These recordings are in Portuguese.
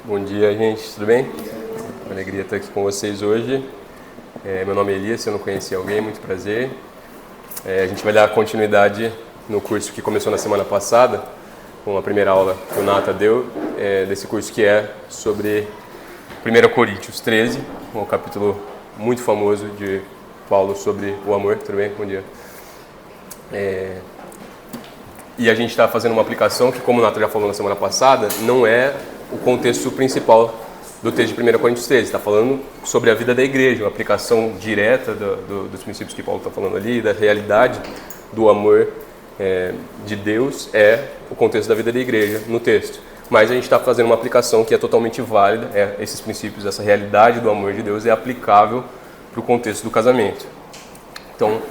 Bom dia, gente. Tudo bem? Uma alegria estar aqui com vocês hoje. Meu nome é Elias, se eu não conhecia alguém, muito prazer. A gente vai dar continuidade no curso que começou na semana passada, com a primeira aula que o Nata deu, desse curso que é sobre 1 Coríntios 13, um capítulo muito famoso de Paulo sobre o amor. Tudo bem? Bom dia. E a gente está fazendo uma aplicação que, como o Nata já falou na semana passada, não é o contexto principal do texto de 1 Coríntios 13. Está falando sobre a vida da igreja, uma aplicação direta dos princípios que Paulo está falando ali, da realidade do amor de Deus, é o contexto da vida da igreja no texto. Mas a gente está fazendo uma aplicação que é totalmente válida, esses princípios, essa realidade do amor de Deus é aplicável para o contexto do casamento. Então,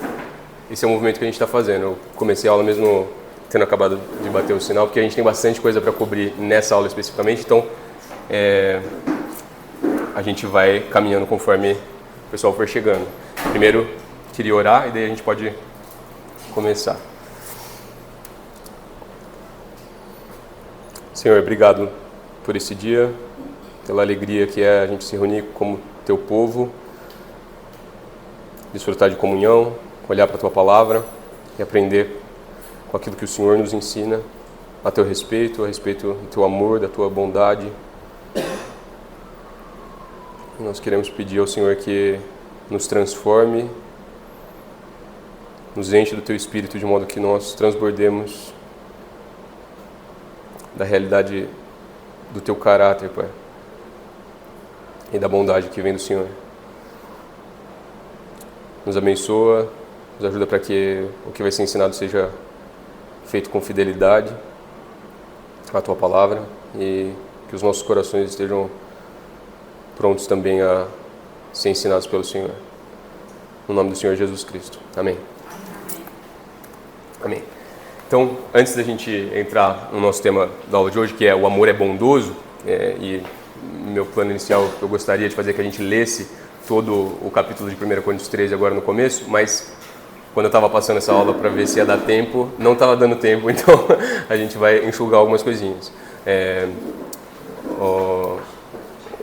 esse é o movimento que a gente está fazendo. Eu comecei a aula mesmo tendo acabado de bater o sinal, porque a gente tem bastante coisa para cobrir nessa aula especificamente, então a gente vai caminhando conforme o pessoal for chegando. Primeiro, queria orar e daí a gente pode começar. Senhor, obrigado por esse dia, pela alegria que é a gente se reunir como teu povo, desfrutar de comunhão, olhar para a tua palavra e aprender com aquilo que o Senhor nos ensina a teu respeito, a respeito do teu amor, da tua bondade. E nós queremos pedir ao Senhor que nos transforme, nos enche do teu Espírito de modo que nós transbordemos da realidade do teu caráter, Pai, e da bondade que vem do Senhor. Nos abençoa, nos ajuda para que o que vai ser ensinado seja feito com fidelidade à tua palavra e que os nossos corações estejam prontos também a ser ensinados pelo Senhor. No nome do Senhor Jesus Cristo. Amém. Amém. Então, antes da gente entrar no nosso tema da aula de hoje, que é o amor é bondoso, e meu plano inicial, eu gostaria de fazer que a gente lesse todo o capítulo de 1 Coríntios 13 agora no começo, mas quando eu estava passando essa aula para ver se ia dar tempo, não estava dando tempo, então a gente vai enxugar algumas coisinhas.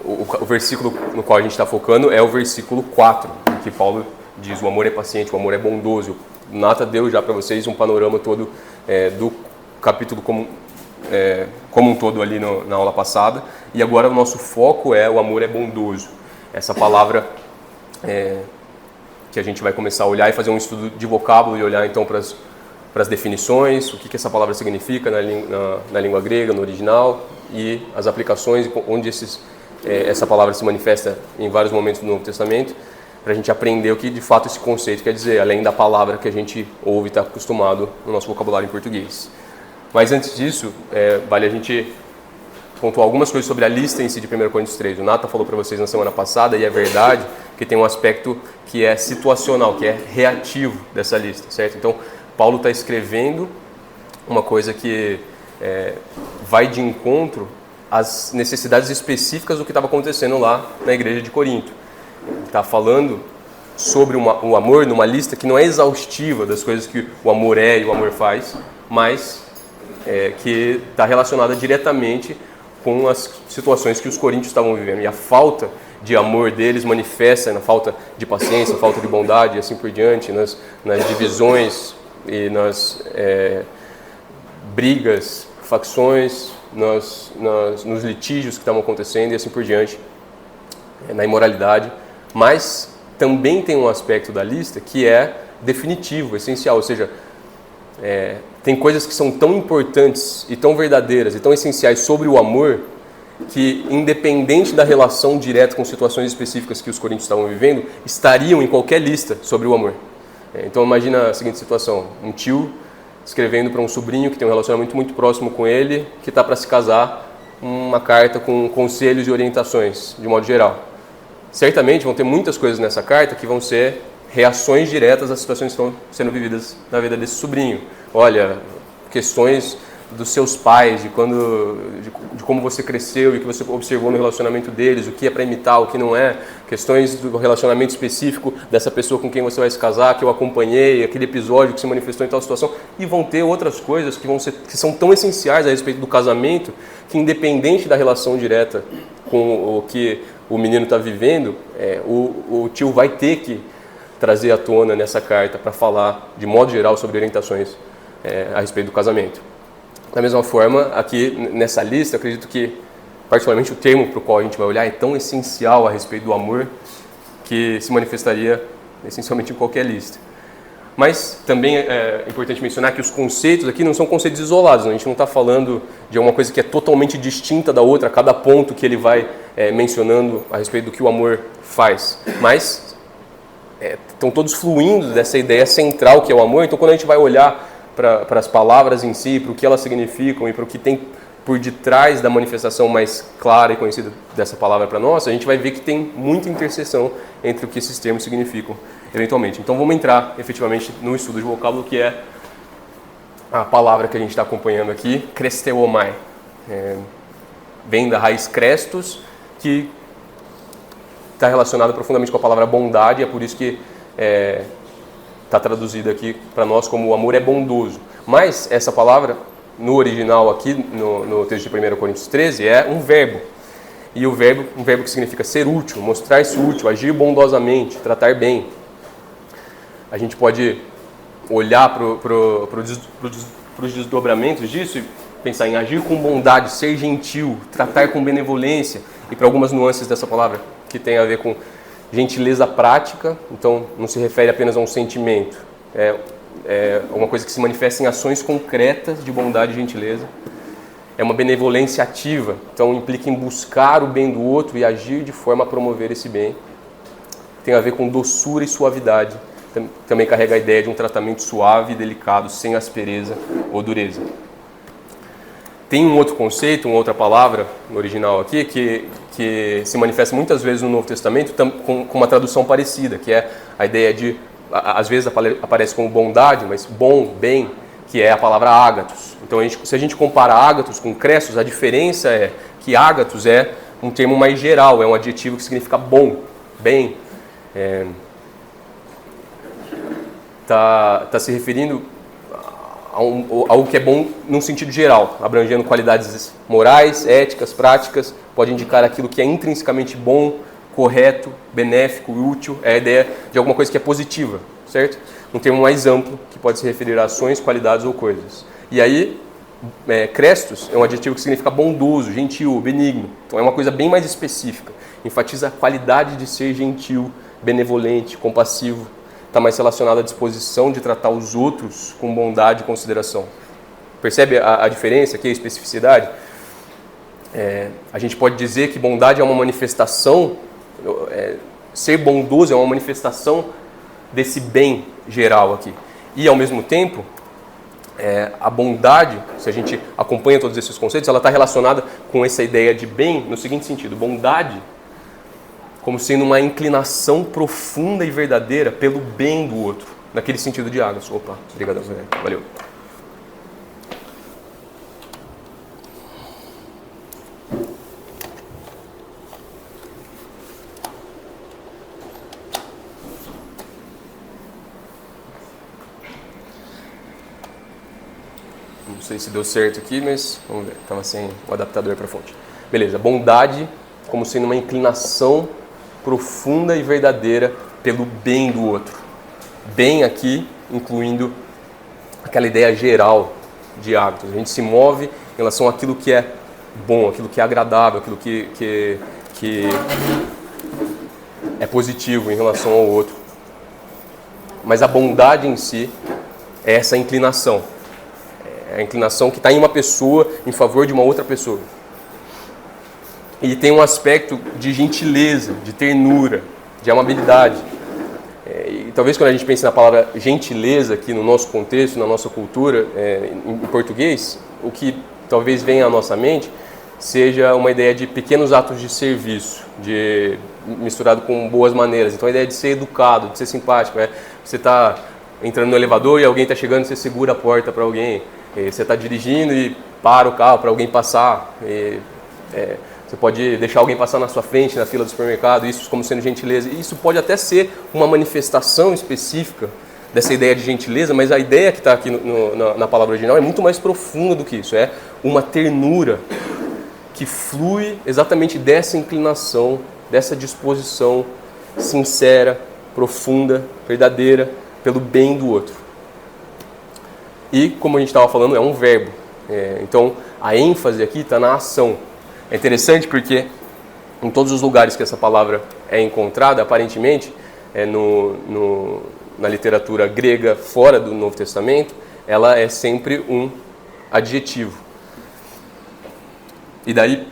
O versículo no qual a gente está focando é o versículo 4, em que Paulo diz: o amor é paciente, o amor é bondoso. O Nata deu já para vocês um panorama todo do capítulo como um todo ali na aula passada, e agora o nosso foco é o amor é bondoso. Essa palavra que a gente vai começar a olhar e fazer um estudo de vocábulo e olhar então para as definições, o que essa palavra significa na língua grega, no original, e as aplicações, onde essa palavra se manifesta em vários momentos do Novo Testamento, para a gente aprender o que de fato esse conceito quer dizer, além da palavra que a gente ouve e está acostumado no nosso vocabulário em português. Mas antes disso, vale a gente pontuar algumas coisas sobre a lista em si de 1 Coríntios 13. O Nata falou para vocês na semana passada, e é verdade, que tem um aspecto que é situacional, que é reativo dessa lista, certo? Então, Paulo está escrevendo uma coisa que vai de encontro às necessidades específicas do que estava acontecendo lá na igreja de Corinto. Ele está falando sobre o amor numa lista que não é exaustiva das coisas que o amor é e o amor faz, mas que está relacionada diretamente com as situações que os coríntios estavam vivendo. E a falta de amor deles manifesta na falta de paciência, falta de bondade e assim por diante, nas divisões e nas brigas, facções, nos litígios que estavam acontecendo e assim por diante, na imoralidade. Mas também tem um aspecto da lista que é definitivo, essencial, ou seja, tem coisas que são tão importantes e tão verdadeiras e tão essenciais sobre o amor que, independente da relação direta com situações específicas que os coríntios estavam vivendo, estariam em qualquer lista sobre o amor. Então imagina a seguinte situação: um tio escrevendo para um sobrinho que tem um relacionamento muito próximo com ele, que está para se casar, uma carta com conselhos e orientações, de modo geral. Certamente vão ter muitas coisas nessa carta que vão ser reações diretas às situações que estão sendo vividas na vida desse sobrinho. Olha, questões dos seus pais, de como você cresceu e o que você observou no relacionamento deles, o que é para imitar, o que não é, questões do relacionamento específico dessa pessoa com quem você vai se casar, que eu acompanhei, aquele episódio que se manifestou em tal situação, e vão ter outras coisas que são tão essenciais a respeito do casamento, que independente da relação direta com o que o menino está vivendo, o tio vai ter que trazer à tona nessa carta para falar, de modo geral, sobre orientações a respeito do casamento. Da mesma forma, aqui nessa lista, acredito que, particularmente, o termo para o qual a gente vai olhar é tão essencial a respeito do amor que se manifestaria essencialmente em qualquer lista. Mas também é importante mencionar que os conceitos aqui não são conceitos isolados, a gente não está falando de uma coisa que é totalmente distinta da outra, a cada ponto que ele vai mencionando a respeito do que o amor faz. Mas estão todos fluindo dessa ideia central que é o amor, então quando a gente vai olhar para as palavras em si, para o que elas significam e para o que tem por detrás da manifestação mais clara e conhecida dessa palavra para nós, a gente vai ver que tem muita interseção entre o que esses termos significam, eventualmente. Então vamos entrar efetivamente no estudo de vocábulo, que é a palavra que a gente está acompanhando aqui, kresteomai. Vem da raiz krestos, que está relacionada profundamente com a palavra bondade, é por isso que está traduzida aqui para nós como o amor é bondoso. Mas essa palavra, no original aqui, no texto de 1 Coríntios 13, é um verbo. E um verbo que significa ser útil, mostrar-se útil, agir bondosamente, tratar bem. A gente pode olhar para os desdobramentos disso e pensar em agir com bondade, ser gentil, tratar com benevolência, e para algumas nuances dessa palavra que tem a ver com gentileza prática, então não se refere apenas a um sentimento, é uma coisa que se manifesta em ações concretas de bondade e gentileza. É uma benevolência ativa, então implica em buscar o bem do outro e agir de forma a promover esse bem. Tem a ver com doçura e suavidade, também carrega a ideia de um tratamento suave e delicado, sem aspereza ou dureza. Tem um outro conceito, uma outra palavra no original aqui, que se manifesta muitas vezes no Novo Testamento com uma tradução parecida, que é a ideia de, às vezes aparece como bondade, mas bom, bem, que é a palavra ágatos. Então, se a gente compara ágatos com crestos, a diferença é que ágatos é um termo mais geral, é um adjetivo que significa bom, bem. Tá se referindo a algo que é bom num sentido geral, abrangendo qualidades morais, éticas, práticas, pode indicar aquilo que é intrinsecamente bom, correto, benéfico, útil, é a ideia de alguma coisa que é positiva, certo? Um termo mais amplo, que pode se referir a ações, qualidades ou coisas. E aí, crestos é um adjetivo que significa bondoso, gentil, benigno, então é uma coisa bem mais específica, enfatiza a qualidade de ser gentil, benevolente, compassivo, está mais relacionado à disposição de tratar os outros com bondade e consideração. Percebe a diferença aqui, a especificidade? A gente pode dizer que bondade é uma manifestação, ser bondoso é uma manifestação desse bem geral aqui. E, ao mesmo tempo, a bondade, se a gente acompanha todos esses conceitos, ela está relacionada com essa ideia de bem no seguinte sentido: bondade como sendo uma inclinação profunda e verdadeira pelo bem do outro, naquele sentido de águas. Opa, obrigado, valeu. Não sei se deu certo aqui, mas vamos ver, estava sem o adaptador para a fonte. Beleza, bondade como sendo uma inclinação profunda e verdadeira pelo bem do outro. Bem aqui, incluindo aquela ideia geral de hábitos. A gente se move em relação àquilo que é bom, aquilo que é agradável, aquilo que é positivo em relação ao outro. Mas a bondade em si é essa inclinação. É a inclinação que está em uma pessoa em favor de uma outra pessoa. E tem um aspecto de gentileza, de ternura, de amabilidade. E talvez quando a gente pense na palavra gentileza aqui no nosso contexto, na nossa cultura, em português, o que talvez venha à nossa mente seja uma ideia de pequenos atos de serviço, misturado com boas maneiras. Então a ideia de ser educado, de ser simpático. Você está entrando no elevador e alguém está chegando, você segura a porta para alguém. Você está dirigindo e para o carro para alguém passar. Você pode deixar alguém passar na sua frente, na fila do supermercado, isso como sendo gentileza. Isso pode até ser uma manifestação específica dessa ideia de gentileza, mas a ideia que está aqui na palavra original é muito mais profunda do que isso. É uma ternura que flui exatamente dessa inclinação, dessa disposição sincera, profunda, verdadeira, pelo bem do outro. E, como a gente estava falando, é um verbo. Então, a ênfase aqui está na ação. É interessante porque em todos os lugares que essa palavra é encontrada, aparentemente, na literatura grega fora do Novo Testamento, ela é sempre um adjetivo. E daí,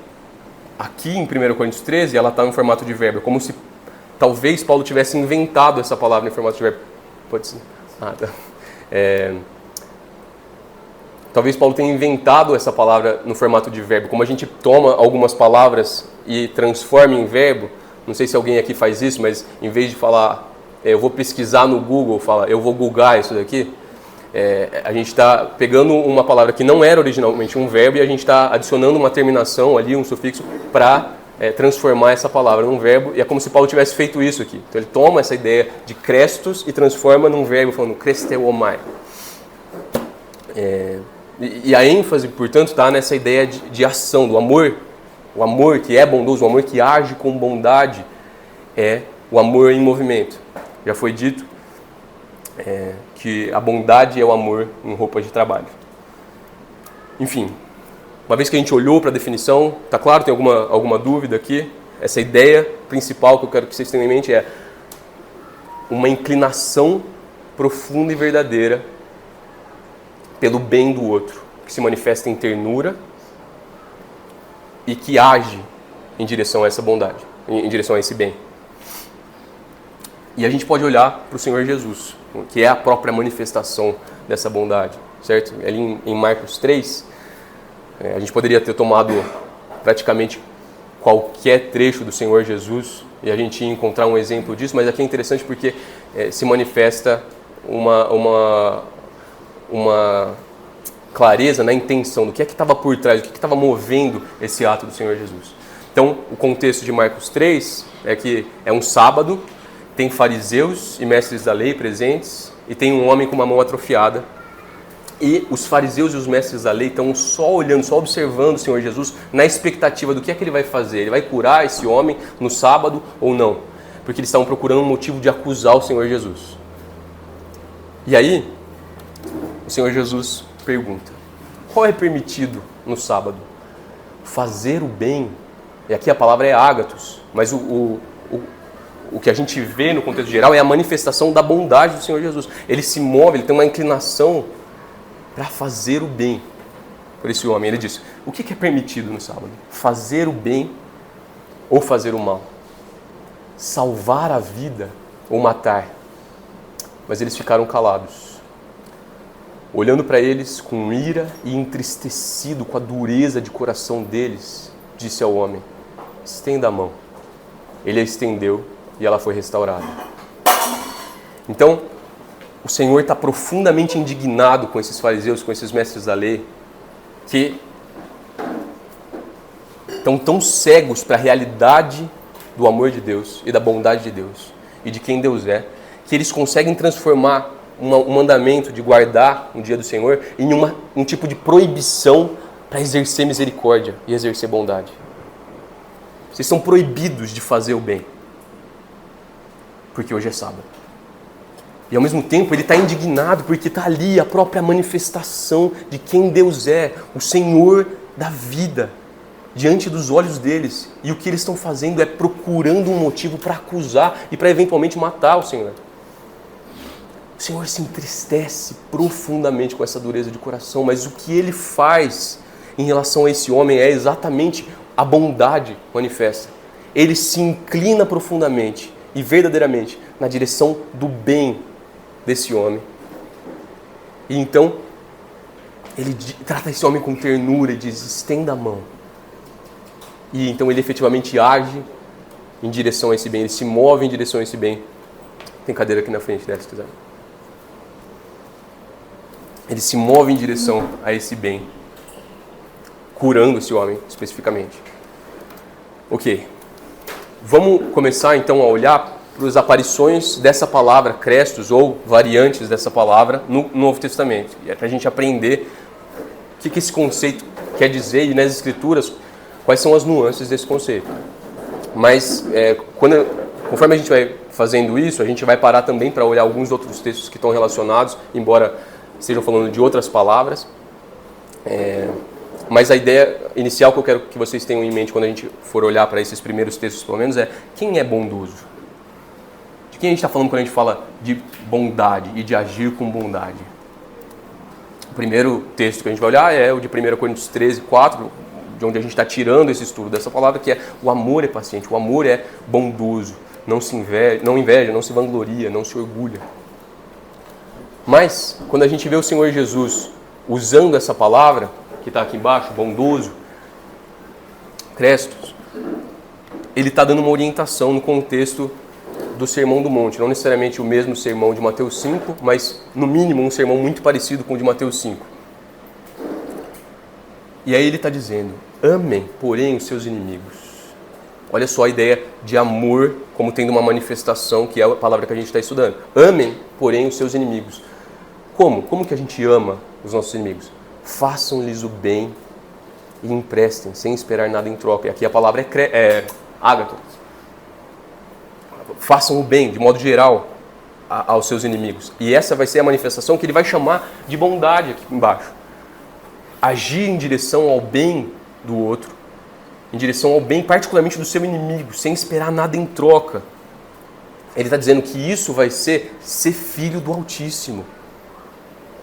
aqui em 1 Coríntios 13, ela está em formato de verbo, como se talvez Paulo tivesse inventado essa palavra em formato de verbo. Pode ser? Tá. Talvez Paulo tenha inventado essa palavra no formato de verbo. Como a gente toma algumas palavras e transforma em verbo, não sei se alguém aqui faz isso, mas em vez de falar, eu vou pesquisar no Google, fala, eu vou googar isso daqui, a gente está pegando uma palavra que não era originalmente um verbo e a gente está adicionando uma terminação ali, um sufixo, para transformar essa palavra num verbo. E é como se Paulo tivesse feito isso aqui. Então ele toma essa ideia de crestos e transforma num verbo, falando cresteuomai. E a ênfase, portanto, está nessa ideia de ação, do amor. O amor que é bondoso, o amor que age com bondade, é o amor em movimento. Já foi dito que a bondade é o amor em roupa de trabalho. Enfim, uma vez que a gente olhou para a definição, está claro? Tem alguma dúvida aqui? Essa ideia principal que eu quero que vocês tenham em mente é uma inclinação profunda e verdadeira pelo bem do outro, que se manifesta em ternura e que age em direção a essa bondade, em direção a esse bem. E a gente pode olhar para o Senhor Jesus, que é a própria manifestação dessa bondade, certo? Ali em Marcos 3, a gente poderia ter tomado praticamente qualquer trecho do Senhor Jesus e a gente ia encontrar um exemplo disso, mas aqui é interessante porque se manifesta uma clareza na intenção do que estava por trás, do que estava movendo esse ato do Senhor Jesus. Então, o contexto de Marcos 3 é que é um sábado, tem fariseus e mestres da lei presentes e tem um homem com uma mão atrofiada. E os fariseus e os mestres da lei estão só olhando, só observando o Senhor Jesus na expectativa do que é que ele vai fazer. Ele vai curar esse homem no sábado ou não? Porque eles estavam procurando um motivo de acusar o Senhor Jesus. E aí, o Senhor Jesus pergunta, qual é permitido no sábado? Fazer o bem, e aqui a palavra é ágatos, mas o que a gente vê no contexto geral é a manifestação da bondade do Senhor Jesus. Ele se move, ele tem uma inclinação para fazer o bem por esse homem. Ele diz, o que é permitido no sábado? Fazer o bem ou fazer o mal? Salvar a vida ou matar? Mas eles ficaram calados. Olhando para eles com ira e entristecido com a dureza de coração deles, disse ao homem, estenda a mão. Ele a estendeu e ela foi restaurada. Então, o Senhor está profundamente indignado com esses fariseus, com esses mestres da lei, que estão tão cegos para a realidade do amor de Deus e da bondade de Deus e de quem Deus é, que eles conseguem transformar um mandamento de guardar o dia do Senhor em um tipo de proibição para exercer misericórdia e exercer bondade. Vocês são proibidos de fazer o bem, porque hoje é sábado. E ao mesmo tempo ele está indignado porque está ali a própria manifestação de quem Deus é, o Senhor da vida, diante dos olhos deles. E o que eles estão fazendo é procurando um motivo para acusar e para eventualmente matar o Senhor. O Senhor se entristece profundamente com essa dureza de coração, mas o que ele faz em relação a esse homem é exatamente a bondade manifesta. Ele se inclina profundamente e verdadeiramente na direção do bem desse homem. E então, ele trata esse homem com ternura e diz, estenda a mão. E então ele efetivamente age em direção a esse bem, ele se move em direção a esse bem. Tem cadeira aqui na frente dela, se quiser. ele se move em direção a esse bem, curando esse homem especificamente. Ok, vamos começar então a olhar para as aparições dessa palavra, Crestos, ou variantes dessa palavra no Novo Testamento. E é para a gente aprender o que esse conceito quer dizer e nas Escrituras quais são as nuances desse conceito. Mas conforme a gente vai fazendo isso, a gente vai parar também para olhar alguns outros textos que estão relacionados, embora estejam falando de outras palavras. Mas a ideia inicial que eu quero que vocês tenham em mente quando a gente for olhar para esses primeiros textos, pelo menos, é quem é bondoso? De quem a gente está falando quando a gente fala de bondade e de agir com bondade? O primeiro texto que a gente vai olhar é o de 1 Coríntios 13, 4, de onde a gente está tirando esse estudo dessa palavra, que é o amor é paciente, o amor é bondoso, não inveja, não se vangloria, não se orgulha. Mas, quando a gente vê o Senhor Jesus usando essa palavra, que está aqui embaixo, bondoso, Crestos, ele está dando uma orientação no contexto do Sermão do Monte, não necessariamente o mesmo sermão de Mateus 5, mas no mínimo um sermão muito parecido com o de Mateus 5. E aí ele está dizendo, amem, porém, os seus inimigos. Olha só a ideia de amor como tendo uma manifestação, que é a palavra que a gente está estudando. Amem, porém, os seus inimigos. Como? Como que a gente ama os nossos inimigos? Façam-lhes o bem e emprestem, sem esperar nada em troca. E aqui a palavra é ágathos. Façam o bem, de modo geral, aos seus inimigos. E essa vai ser a manifestação que ele vai chamar de bondade aqui embaixo. Agir em direção ao bem do outro, em direção ao bem particularmente do seu inimigo, sem esperar nada em troca. Ele está dizendo que isso vai ser filho do Altíssimo.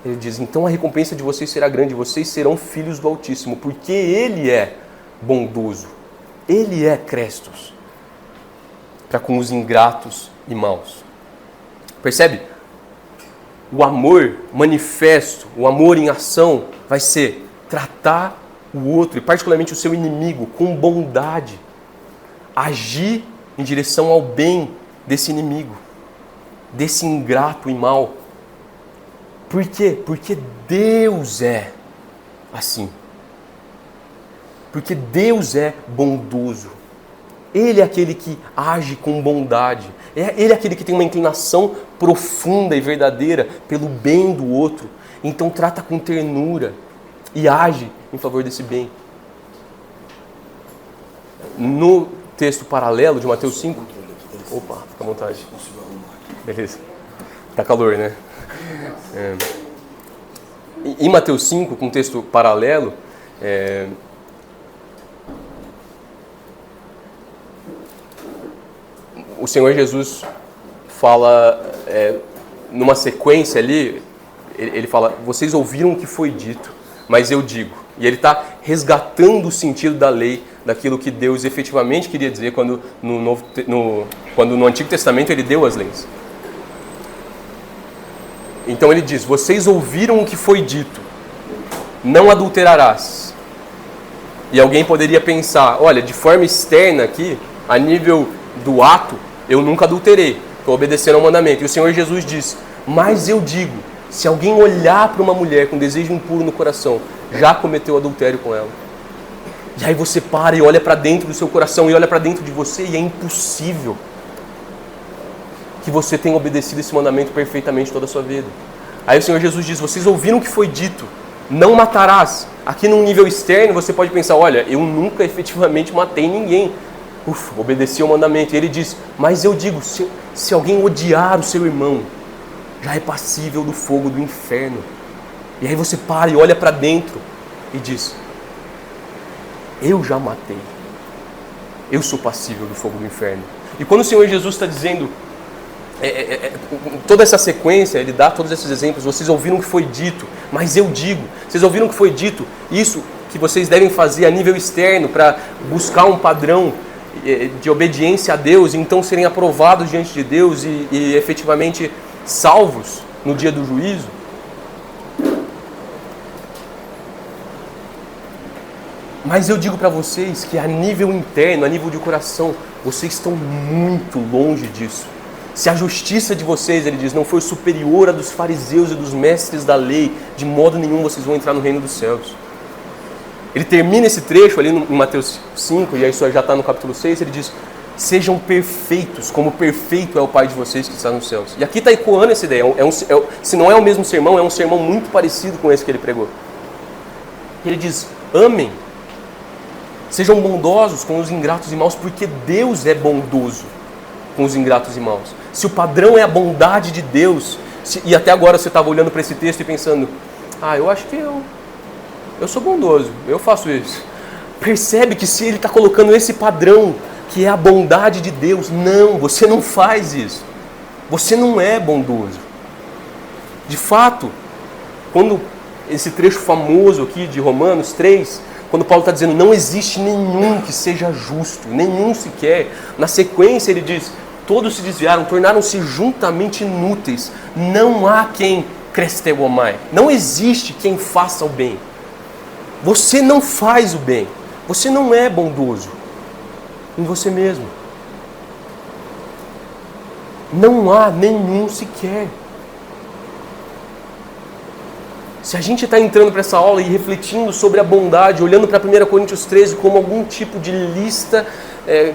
Ele diz, então a recompensa de vocês será grande, vocês serão filhos do Altíssimo, porque Ele é bondoso, Ele é Crestos, para com os ingratos e maus. Percebe? O amor manifesto, o amor em ação, vai ser tratar o outro, e particularmente o seu inimigo, com bondade. Agir em direção ao bem desse inimigo, desse ingrato e mau. Por quê? Porque Deus é assim. Porque Deus é bondoso. Ele é aquele que age com bondade. Ele é aquele que tem uma inclinação profunda e verdadeira pelo bem do outro. Então trata com ternura e age em favor desse bem. No texto paralelo de Mateus 5... Opa, fica à vontade. Beleza. Tá calor, né? Em Mateus 5, com um texto paralelo, o Senhor Jesus fala, numa sequência ali, ele fala, vocês ouviram o que foi dito, mas eu digo. E ele está resgatando o sentido da lei, daquilo que Deus efetivamente queria dizer quando no Antigo Testamento ele deu as leis. Então ele diz, vocês ouviram o que foi dito, não adulterarás. E alguém poderia pensar, olha, de forma externa aqui, a nível do ato, eu nunca adulterei, estou obedecendo ao mandamento. E o Senhor Jesus diz, mas eu digo, se alguém olhar para uma mulher com desejo impuro no coração, já cometeu adultério com ela. E aí você para e olha para dentro do seu coração e olha para dentro de você e é impossível que você tenha obedecido esse mandamento perfeitamente toda a sua vida. Aí o Senhor Jesus diz, vocês ouviram o que foi dito, não matarás. Aqui num nível externo você pode pensar, olha, eu nunca efetivamente matei ninguém. Obedeci ao mandamento. E ele diz, mas eu digo, se alguém odiar o seu irmão, já é passível do fogo do inferno. E aí você para e olha para dentro e diz, eu já matei. Eu sou passível do fogo do inferno. E quando o Senhor Jesus está dizendo, toda essa sequência, ele dá todos esses exemplos, vocês ouviram o que foi dito, mas eu digo, vocês ouviram o que foi dito, isso que vocês devem fazer a nível externo para buscar um padrão de obediência a Deus, e então serem aprovados diante de Deus e efetivamente salvos no dia do juízo. Mas eu digo para vocês que a nível interno, a nível de coração, vocês estão muito longe disso. Se a justiça de vocês, ele diz, não for superior à dos fariseus e dos mestres da lei, de modo nenhum vocês vão entrar no reino dos céus. Ele termina esse trecho ali em Mateus 5, e aí isso já está no capítulo 6, ele diz, sejam perfeitos, como perfeito é o Pai de vocês que está nos céus. E aqui está ecoando essa ideia. Se não é o mesmo sermão, é um sermão muito parecido com esse que ele pregou. Ele diz, amem, sejam bondosos com os ingratos e maus, porque Deus é bondoso com os ingratos e maus. Se o padrão é a bondade de Deus, e até agora você estava olhando para esse texto e pensando, eu acho que eu sou bondoso, eu faço isso. Percebe que se ele está colocando esse padrão, que é a bondade de Deus, não, você não faz isso. Você não é bondoso. De fato, quando esse trecho famoso aqui de Romanos 3, quando Paulo está dizendo, não existe nenhum que seja justo, nenhum sequer, na sequência ele diz, todos se desviaram, tornaram-se juntamente inúteis, não há quem cresteuomai, não existe quem faça o bem. Você não faz o bem, você não é bondoso em você mesmo. Não há nenhum sequer. Se a gente está entrando para essa aula e refletindo sobre a bondade, olhando para 1 Coríntios 13 como algum tipo de lista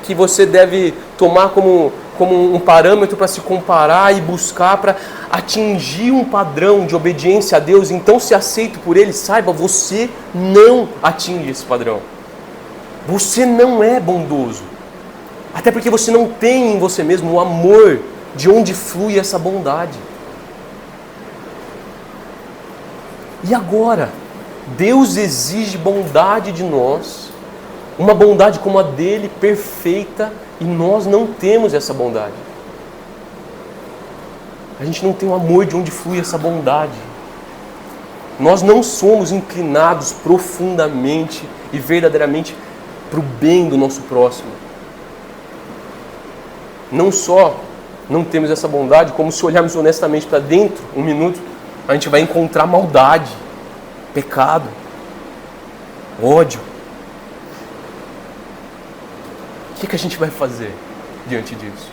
que você deve tomar como um parâmetro para se comparar e buscar para atingir um padrão de obediência a Deus, então se aceito por Ele, saiba, você não atinge esse padrão. Você não é bondoso. Até porque você não tem em você mesmo o amor de onde flui essa bondade. E agora, Deus exige bondade de nós, uma bondade como a dele, perfeita, e nós não temos essa bondade. A gente não tem o amor de onde flui essa bondade. Nós não somos inclinados profundamente e verdadeiramente para o bem do nosso próximo. Não só não temos essa bondade, como se olharmos honestamente para dentro, um minuto, a gente vai encontrar maldade, pecado, ódio. O que a gente vai fazer diante disso?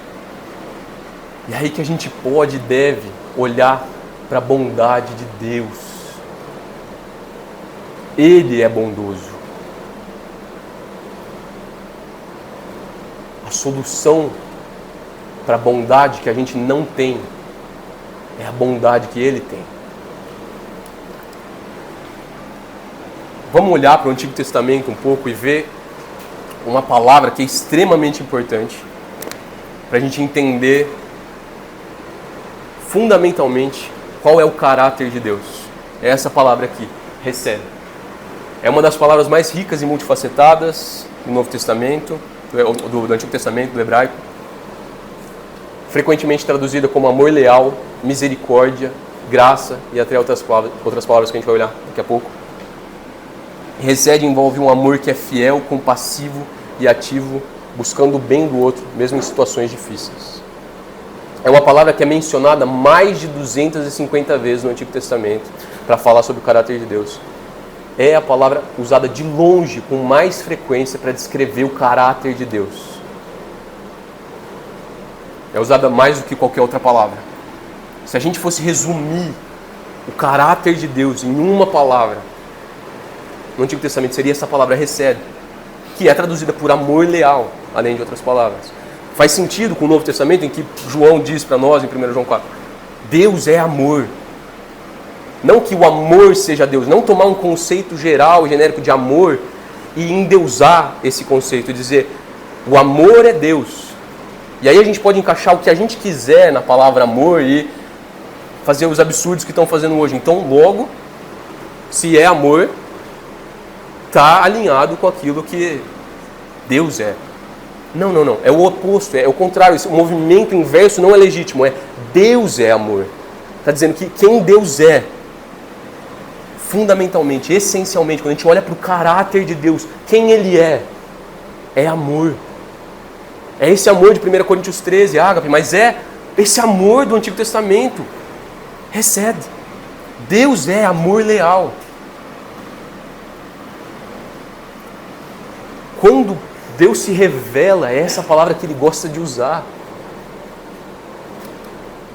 E é aí que a gente pode e deve olhar para a bondade de Deus. Ele é bondoso. A solução para a bondade que a gente não tem é a bondade que Ele tem. Vamos olhar para o Antigo Testamento um pouco e ver uma palavra que é extremamente importante para a gente entender fundamentalmente qual é o caráter de Deus. É essa palavra aqui, recebe. É uma das palavras mais ricas e multifacetadas do Novo Testamento, do Antigo Testamento, do hebraico. Frequentemente traduzida como amor leal, misericórdia, graça e até outras palavras que a gente vai olhar daqui a pouco. Recebe envolve um amor que é fiel, compassivo e ativo, buscando o bem do outro, mesmo em situações difíceis. É uma palavra que é mencionada mais de 250 vezes no Antigo Testamento para falar sobre o caráter de Deus. É a palavra usada de longe, com mais frequência, para descrever o caráter de Deus. É usada mais do que qualquer outra palavra. Se a gente fosse resumir o caráter de Deus em uma palavra, no Antigo Testamento seria essa palavra recebe, que é traduzida por amor leal, além de outras palavras. Faz sentido com o Novo Testamento, em que João diz para nós, em 1 João 4, Deus é amor. Não que o amor seja Deus, não tomar um conceito geral, genérico de amor e endeusar esse conceito e dizer, o amor é Deus. E aí a gente pode encaixar o que a gente quiser na palavra amor e fazer os absurdos que estão fazendo hoje. Então, logo, se é amor, está alinhado com aquilo que Deus é. Não. É o oposto, é o contrário. O movimento inverso não é legítimo. É Deus é amor. Está dizendo que quem Deus é, fundamentalmente, essencialmente, quando a gente olha para o caráter de Deus, quem Ele é amor. É esse amor de 1 Coríntios 13, ágape, mas é esse amor do Antigo Testamento. Recebe. Deus é amor leal. Quando Deus se revela, é essa palavra que Ele gosta de usar.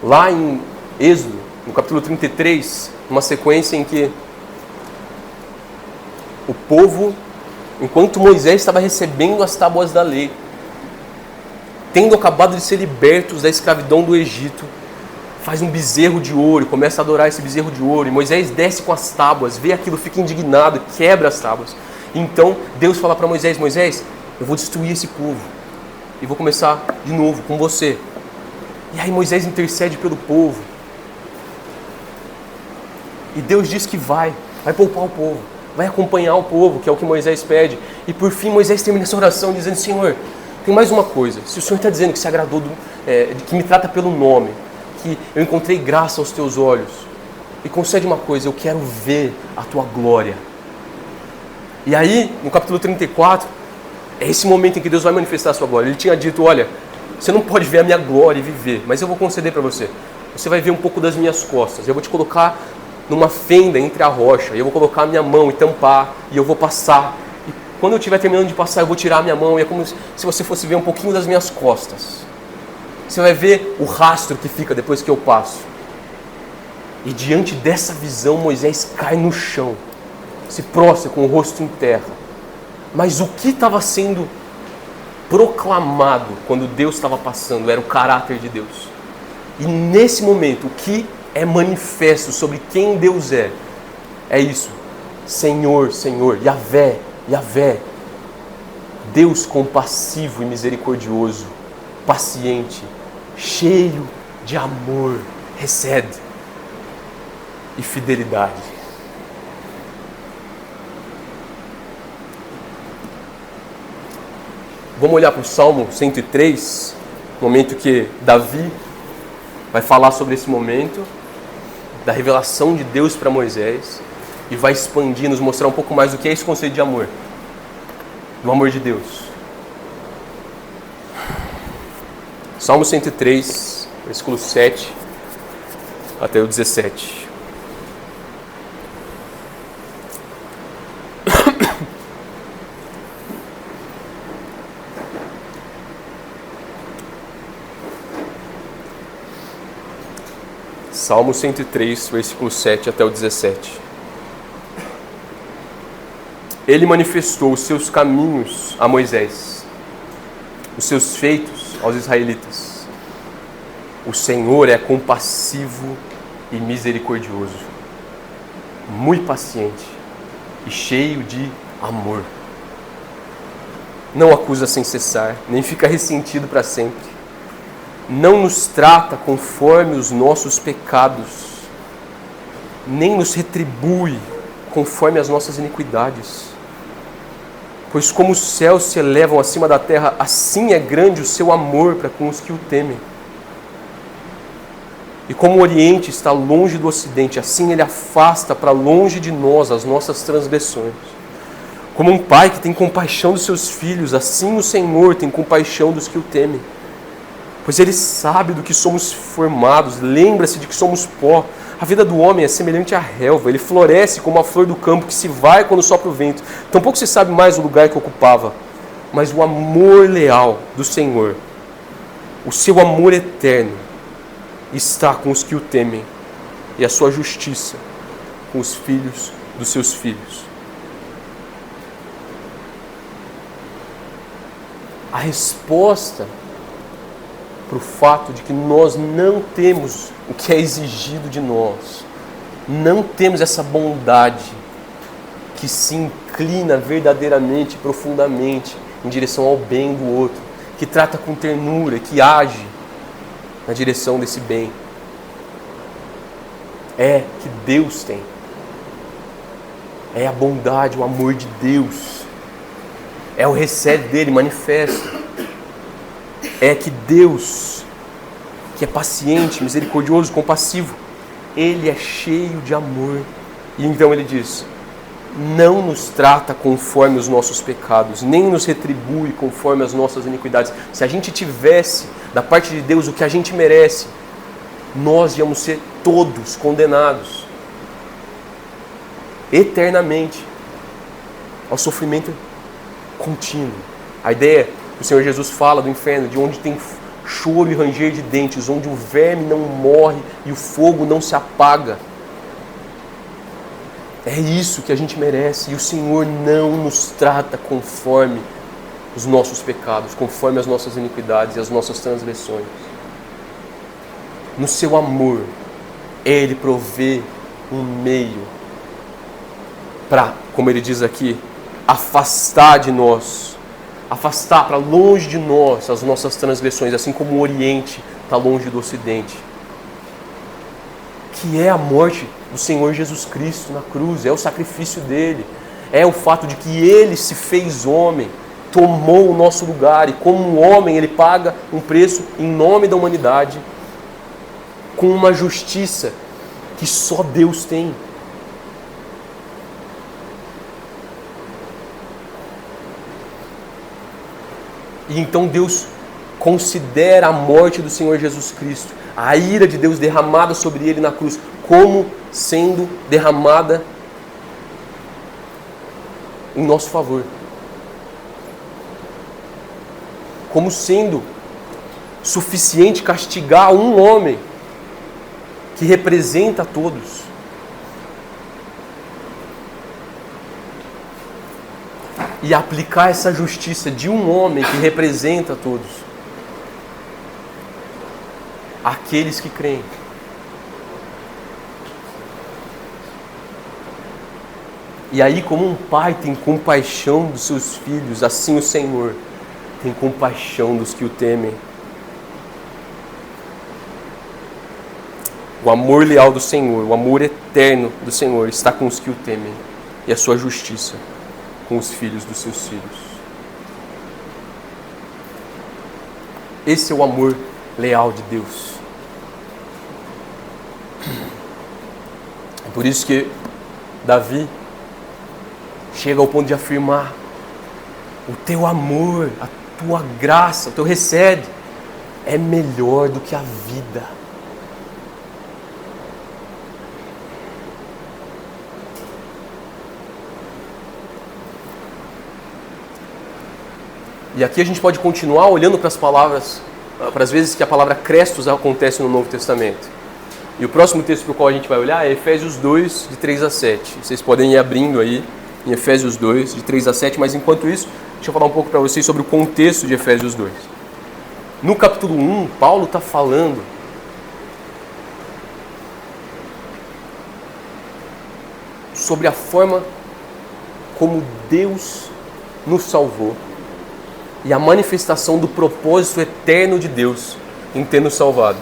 Lá em Êxodo, no capítulo 33, uma sequência em que o povo, enquanto Moisés estava recebendo as tábuas da lei, tendo acabado de ser libertos da escravidão do Egito, faz um bezerro de ouro e começa a adorar esse bezerro de ouro. E Moisés desce com as tábuas, vê aquilo, fica indignado, quebra as tábuas. Então Deus fala para Moisés: Moisés, eu vou destruir esse povo e vou começar de novo com você. E aí Moisés intercede pelo povo. E Deus diz que vai poupar o povo, vai acompanhar o povo, que é o que Moisés pede. E por fim Moisés termina essa oração dizendo: Senhor, tem mais uma coisa. Se o Senhor está dizendo que se agradou, que me trata pelo nome, que eu encontrei graça aos teus olhos, e concede uma coisa: eu quero ver a tua glória. E aí, no capítulo 34, é esse momento em que Deus vai manifestar a sua glória. Ele tinha dito: olha, você não pode ver a minha glória e viver, mas eu vou conceder para você. Você vai ver um pouco das minhas costas. Eu vou te colocar numa fenda entre a rocha, e eu vou colocar a minha mão e tampar, e eu vou passar. E quando eu estiver terminando de passar, eu vou tirar a minha mão, e é como se você fosse ver um pouquinho das minhas costas. Você vai ver o rastro que fica depois que eu passo. E diante dessa visão, Moisés cai no chão, se prostra com o rosto em terra. Mas o que estava sendo proclamado quando Deus estava passando era o caráter de Deus. E nesse momento, o que é manifesto sobre quem Deus é isso: Senhor, Senhor, Yahvé, Yahvé, Deus compassivo e misericordioso, paciente, cheio de amor, recebe e fidelidade. Vamos olhar para o Salmo 103, momento que Davi vai falar sobre esse momento da revelação de Deus para Moisés e vai expandir, nos mostrar um pouco mais do que é esse conceito de amor, do amor de Deus. Salmo 103, versículo 7 até o 17. Salmo 103, versículo 7 até o 17. Ele manifestou os seus caminhos a Moisés, os seus feitos aos israelitas. O Senhor é compassivo e misericordioso, muito paciente e cheio de amor. Não acusa sem cessar, nem fica ressentido para sempre. Não nos trata conforme os nossos pecados, nem nos retribui conforme as nossas iniquidades. Pois como os céus se elevam acima da terra, assim é grande o seu amor para com os que o temem. E como o Oriente está longe do Ocidente, assim ele afasta para longe de nós as nossas transgressões. Como um pai que tem compaixão dos seus filhos, assim o Senhor tem compaixão dos que o temem. Pois ele sabe do que somos formados, lembra-se de que somos pó. A vida do homem é semelhante à relva, ele floresce como a flor do campo que se vai quando sopra o vento. Tampouco se sabe mais o lugar que ocupava, mas o amor leal do Senhor, o seu amor eterno, está com os que o temem, e a sua justiça com os filhos dos seus filhos. A resposta para o fato de que nós não temos o que é exigido de nós, não temos essa bondade que se inclina verdadeiramente, profundamente em direção ao bem do outro, que trata com ternura, que age na direção desse bem, é que Deus tem. É a bondade, o amor de Deus. É o recebe dele manifesto. É que Deus, que é paciente, misericordioso, compassivo, ele é cheio de amor. E então ele diz: não nos trata conforme os nossos pecados, nem nos retribui conforme as nossas iniquidades. Se a gente tivesse da parte de Deus o que a gente merece, nós íamos ser todos condenados eternamente ao sofrimento contínuo. A ideia, o Senhor Jesus fala do inferno, de onde tem choro e ranger de dentes, onde o verme não morre e o fogo não se apaga. É isso que a gente merece, e o Senhor não nos trata conforme os nossos pecados, conforme as nossas iniquidades e as nossas transgressões. No seu amor, Ele provê um meio para, como Ele diz aqui, afastar de nós, afastar para longe de nós as nossas transgressões, assim como o Oriente está longe do Ocidente. Que é a morte do Senhor Jesus Cristo na cruz, é o sacrifício dele, é o fato de que Ele se fez homem, tomou o nosso lugar, e como um homem Ele paga um preço em nome da humanidade, com uma justiça que só Deus tem. E então Deus considera a morte do Senhor Jesus Cristo, a ira de Deus derramada sobre Ele na cruz, como sendo derramada em nosso favor. Como sendo suficiente castigar um homem que representa a todos. E aplicar essa justiça de um homem que representa a todos. Aqueles que creem. E aí, como um pai tem compaixão dos seus filhos, assim o Senhor tem compaixão dos que o temem. O amor leal do Senhor, o amor eterno do Senhor está com os que o temem. E a sua justiça com os filhos dos seus filhos. Esse é o amor leal de Deus. É por isso que Davi chega ao ponto de afirmar: o teu amor, a tua graça, o teu recede é melhor do que a vida. E aqui a gente pode continuar olhando para as palavras, para as vezes que a palavra Crestos acontece no Novo Testamento. E o próximo texto para o qual a gente vai olhar é Efésios 2, de 3 a 7. Vocês podem ir abrindo aí em Efésios 2, de 3 a 7, mas enquanto isso, deixa eu falar um pouco para vocês sobre o contexto de Efésios 2. No capítulo 1, Paulo está falando sobre a forma como Deus nos salvou e a manifestação do propósito eterno de Deus em ter nos salvado.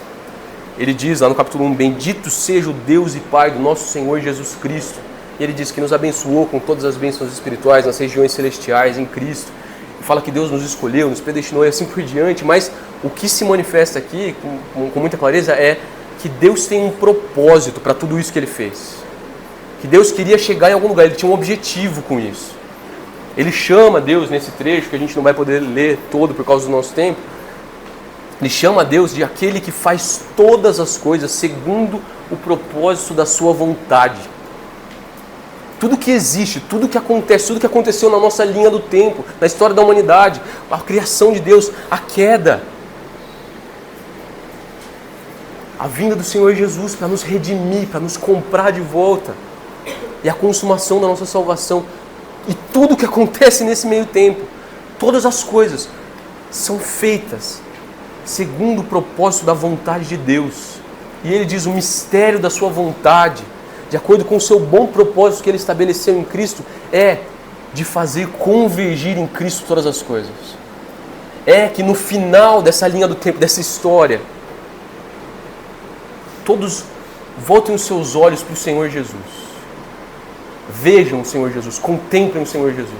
Ele diz lá no capítulo 1, bendito seja o Deus e Pai do nosso Senhor Jesus Cristo. E ele diz que nos abençoou com todas as bênçãos espirituais nas regiões celestiais em Cristo. E fala que Deus nos escolheu, nos predestinou e assim por diante. Mas o que se manifesta aqui com muita clareza é que Deus tem um propósito para tudo isso que Ele fez. Que Deus queria chegar em algum lugar, Ele tinha um objetivo com isso. Ele chama Deus nesse trecho, que a gente não vai poder ler todo por causa do nosso tempo. Ele chama Deus de aquele que faz todas as coisas segundo o propósito da sua vontade. Tudo que existe, tudo que acontece, tudo que aconteceu na nossa linha do tempo, na história da humanidade, a criação de Deus, a queda, a vinda do Senhor Jesus para nos redimir, para nos comprar de volta, e a consumação da nossa salvação. E tudo que acontece nesse meio tempo, todas as coisas são feitas segundo o propósito da vontade de Deus. E ele diz: o mistério da sua vontade, de acordo com o seu bom propósito que ele estabeleceu em Cristo, é de fazer convergir em Cristo todas as coisas. É que no final dessa linha do tempo, dessa história, todos voltem os seus olhos para o Senhor Jesus. Vejam o Senhor Jesus, contemplem o Senhor Jesus.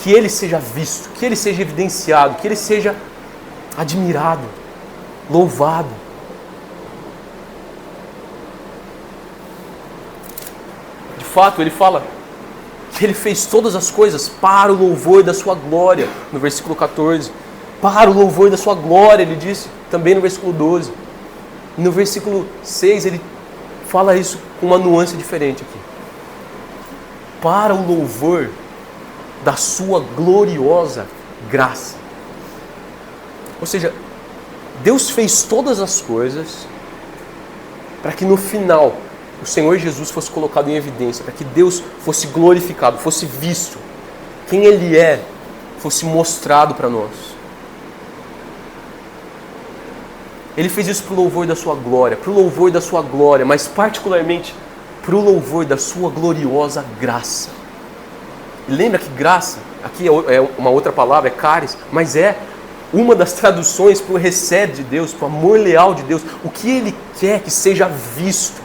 Que Ele seja visto, que Ele seja evidenciado, que Ele seja admirado, louvado. De fato, Ele fala que Ele fez todas as coisas para o louvor da sua glória, no versículo 14. Para o louvor da sua glória, Ele disse também no versículo 12. E no versículo 6, Ele fala isso com uma nuance diferente aqui. Para o louvor da sua gloriosa graça. Ou seja, Deus fez todas as coisas para que no final o Senhor Jesus fosse colocado em evidência, para que Deus fosse glorificado, fosse visto, quem Ele é, fosse mostrado para nós. Ele fez isso para o louvor da sua glória, mas particularmente para o louvor da sua gloriosa graça. E lembra que graça, aqui é uma outra palavra, é caris, mas é uma das traduções para o recebe de Deus, para o amor leal de Deus. O que Ele quer que seja visto,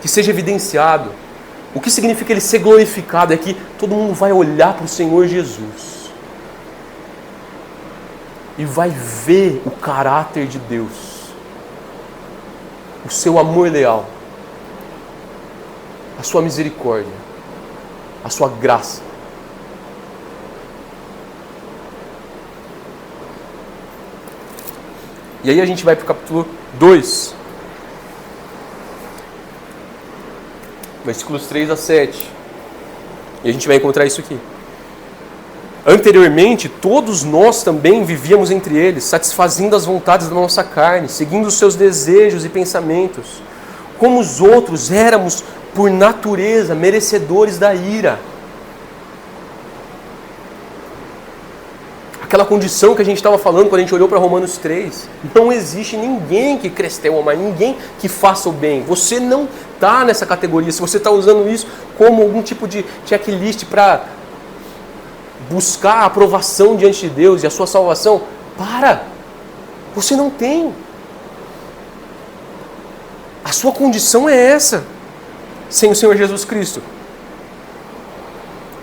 que seja evidenciado. O que significa Ele ser glorificado é que todo mundo vai olhar para o Senhor Jesus e vai ver o caráter de Deus, o seu amor leal, a sua misericórdia, a sua graça. E aí a gente vai para o capítulo 2, versículos 3 a 7. E a gente vai encontrar isso aqui. Anteriormente, todos nós também vivíamos entre eles, satisfazendo as vontades da nossa carne, seguindo os seus desejos e pensamentos. Como os outros, éramos, por natureza, merecedores da ira. Aquela condição que a gente estava falando quando a gente olhou para Romanos 3. Não existe ninguém que cresteu, mas ninguém que faça o bem. Você não está nessa categoria. Se você está usando isso como algum tipo de checklist para buscar a aprovação diante de Deus e a sua salvação, para! Você não tem. A sua condição é essa, sem o Senhor Jesus Cristo.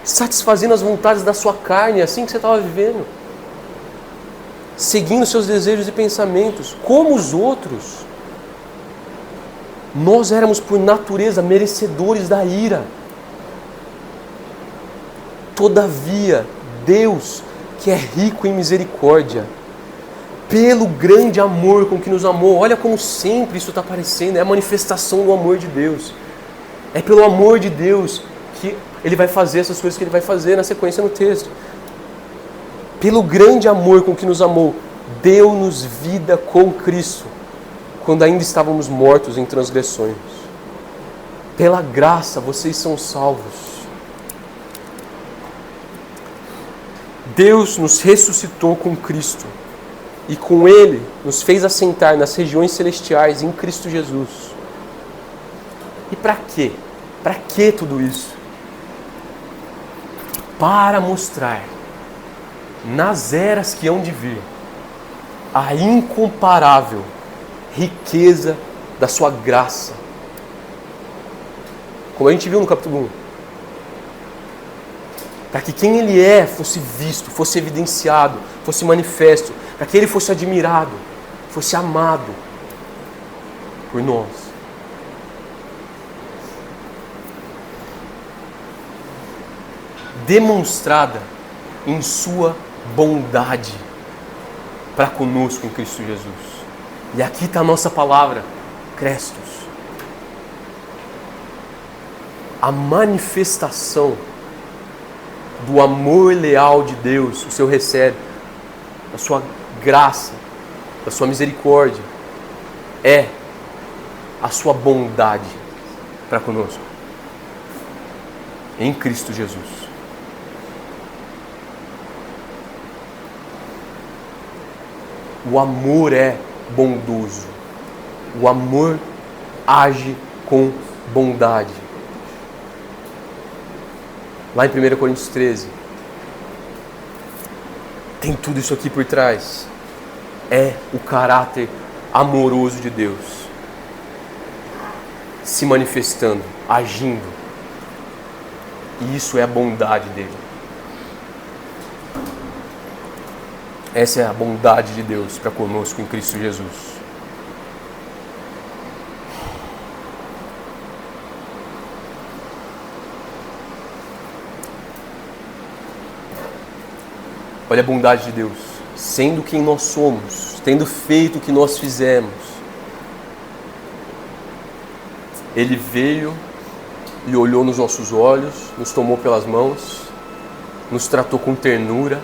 Satisfazendo as vontades da sua carne, é assim que você estava vivendo. Seguindo seus desejos e pensamentos, como os outros. Nós éramos por natureza merecedores da ira. Todavia, Deus, que é rico em misericórdia, pelo grande amor com que nos amou, olha como sempre isso está aparecendo, é a manifestação do amor de Deus. É pelo amor de Deus que Ele vai fazer essas coisas que Ele vai fazer na sequência no texto. Pelo grande amor com que nos amou, deu-nos vida com Cristo, quando ainda estávamos mortos em transgressões. Pela graça vocês são salvos. Deus nos ressuscitou com Cristo e com Ele nos fez assentar nas regiões celestiais em Cristo Jesus. E para quê? Para que tudo isso? Para mostrar nas eras que hão de vir a incomparável riqueza da sua graça. Como a gente viu no capítulo 1. Para que quem Ele é fosse visto, fosse evidenciado, fosse manifesto, para que Ele fosse admirado, fosse amado por nós. Demonstrada em sua bondade para conosco em Cristo Jesus. E aqui está a nossa palavra, Crestos. A manifestação do amor leal de Deus, o Senhor recebe, da sua graça, da sua misericórdia, é a sua bondade para conosco, em Cristo Jesus. O amor é bondoso, o amor age com bondade. Lá em 1 Coríntios 13, tem tudo isso aqui por trás. É o caráter amoroso de Deus se manifestando, agindo. E isso é a bondade dele. Essa é a bondade de Deus para conosco em Cristo Jesus. Olha a bondade de Deus, sendo quem nós somos, tendo feito o que nós fizemos. Ele veio e olhou nos nossos olhos, nos tomou pelas mãos, nos tratou com ternura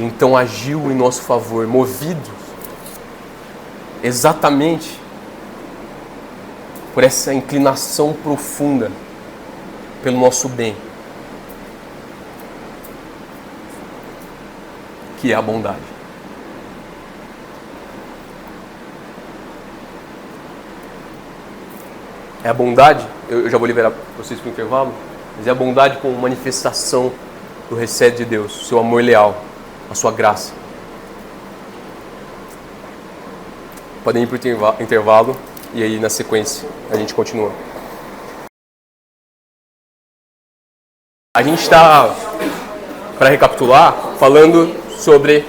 então agiu em nosso favor, movidos exatamente por essa inclinação profunda pelo nosso bem, que é a bondade. É a bondade, eu já vou liberar vocês para o intervalo, mas é a bondade como manifestação do recebe de Deus, o seu amor leal, a sua graça. Podem ir para o intervalo e aí na sequência a gente continua. A gente está, para recapitular, falando sobre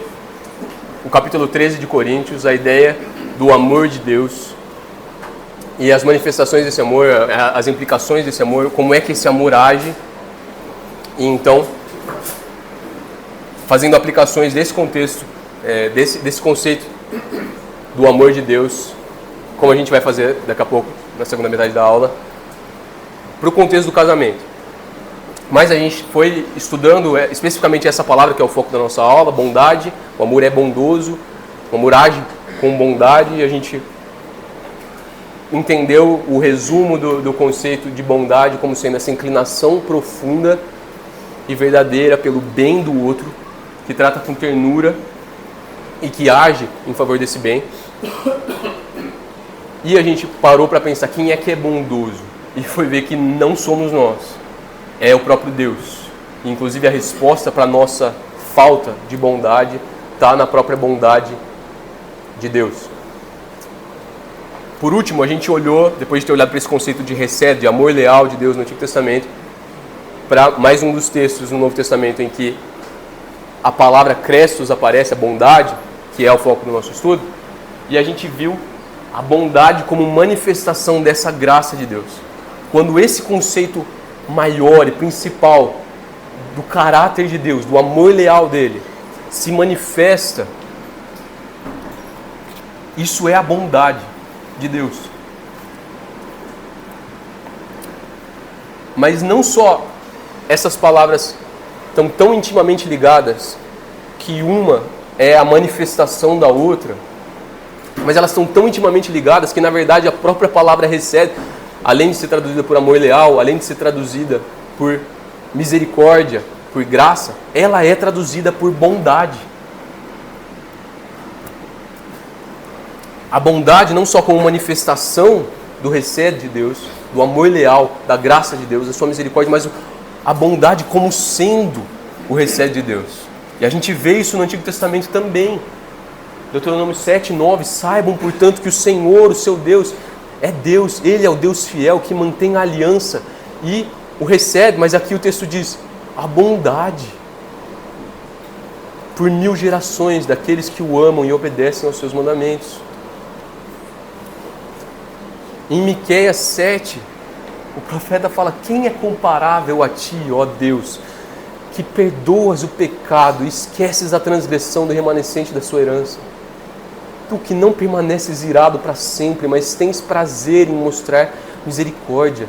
o capítulo 13 de Coríntios, a ideia do amor de Deus e as manifestações desse amor, as implicações desse amor, como é que esse amor age. E então, fazendo aplicações desse contexto, desse conceito do amor de Deus, como a gente vai fazer daqui a pouco, na segunda metade da aula, para o contexto do casamento. Mas a gente foi estudando especificamente essa palavra que é o foco da nossa aula, bondade. O amor é bondoso, o amor age com bondade, e a gente entendeu o resumo do conceito de bondade como sendo essa inclinação profunda e verdadeira pelo bem do outro, que trata com ternura e que age em favor desse bem. E a gente parou para pensar quem é que é bondoso, e foi ver que não somos nós, é o próprio Deus. Inclusive a resposta para a nossa falta de bondade está na própria bondade de Deus. Por último, a gente olhou, depois de ter olhado para esse conceito de recebe, de amor leal de Deus no Antigo Testamento, para mais um dos textos no Novo Testamento em que a palavra Crestos aparece, a bondade, que é o foco do nosso estudo, e a gente viu a bondade como manifestação dessa graça de Deus. Quando esse conceito maior e principal do caráter de Deus, do amor leal dele, se manifesta, isso é a bondade de Deus. Mas não só essas palavras estão tão intimamente ligadas que uma é a manifestação da outra, mas elas estão tão intimamente ligadas que na verdade a própria palavra recebe, além de ser traduzida por amor leal, além de ser traduzida por misericórdia, por graça, ela é traduzida por bondade. A bondade não só como manifestação do recebe de Deus, do amor leal, da graça de Deus, da sua misericórdia, mas a bondade como sendo o recebe de Deus. E a gente vê isso no Antigo Testamento também. Deuteronômio 7, 9, saibam, portanto, que o Senhor, o seu Deus, é Deus, Ele é o Deus fiel que mantém a aliança e o recebe, mas aqui o texto diz, a bondade por 1000 gerações daqueles que o amam e obedecem aos seus mandamentos. Em Miqueias 7, o profeta fala, quem é comparável a ti, ó Deus, que perdoas o pecado e esqueces a transgressão do remanescente da sua herança? Tu que não permaneces irado para sempre, mas tens prazer em mostrar misericórdia,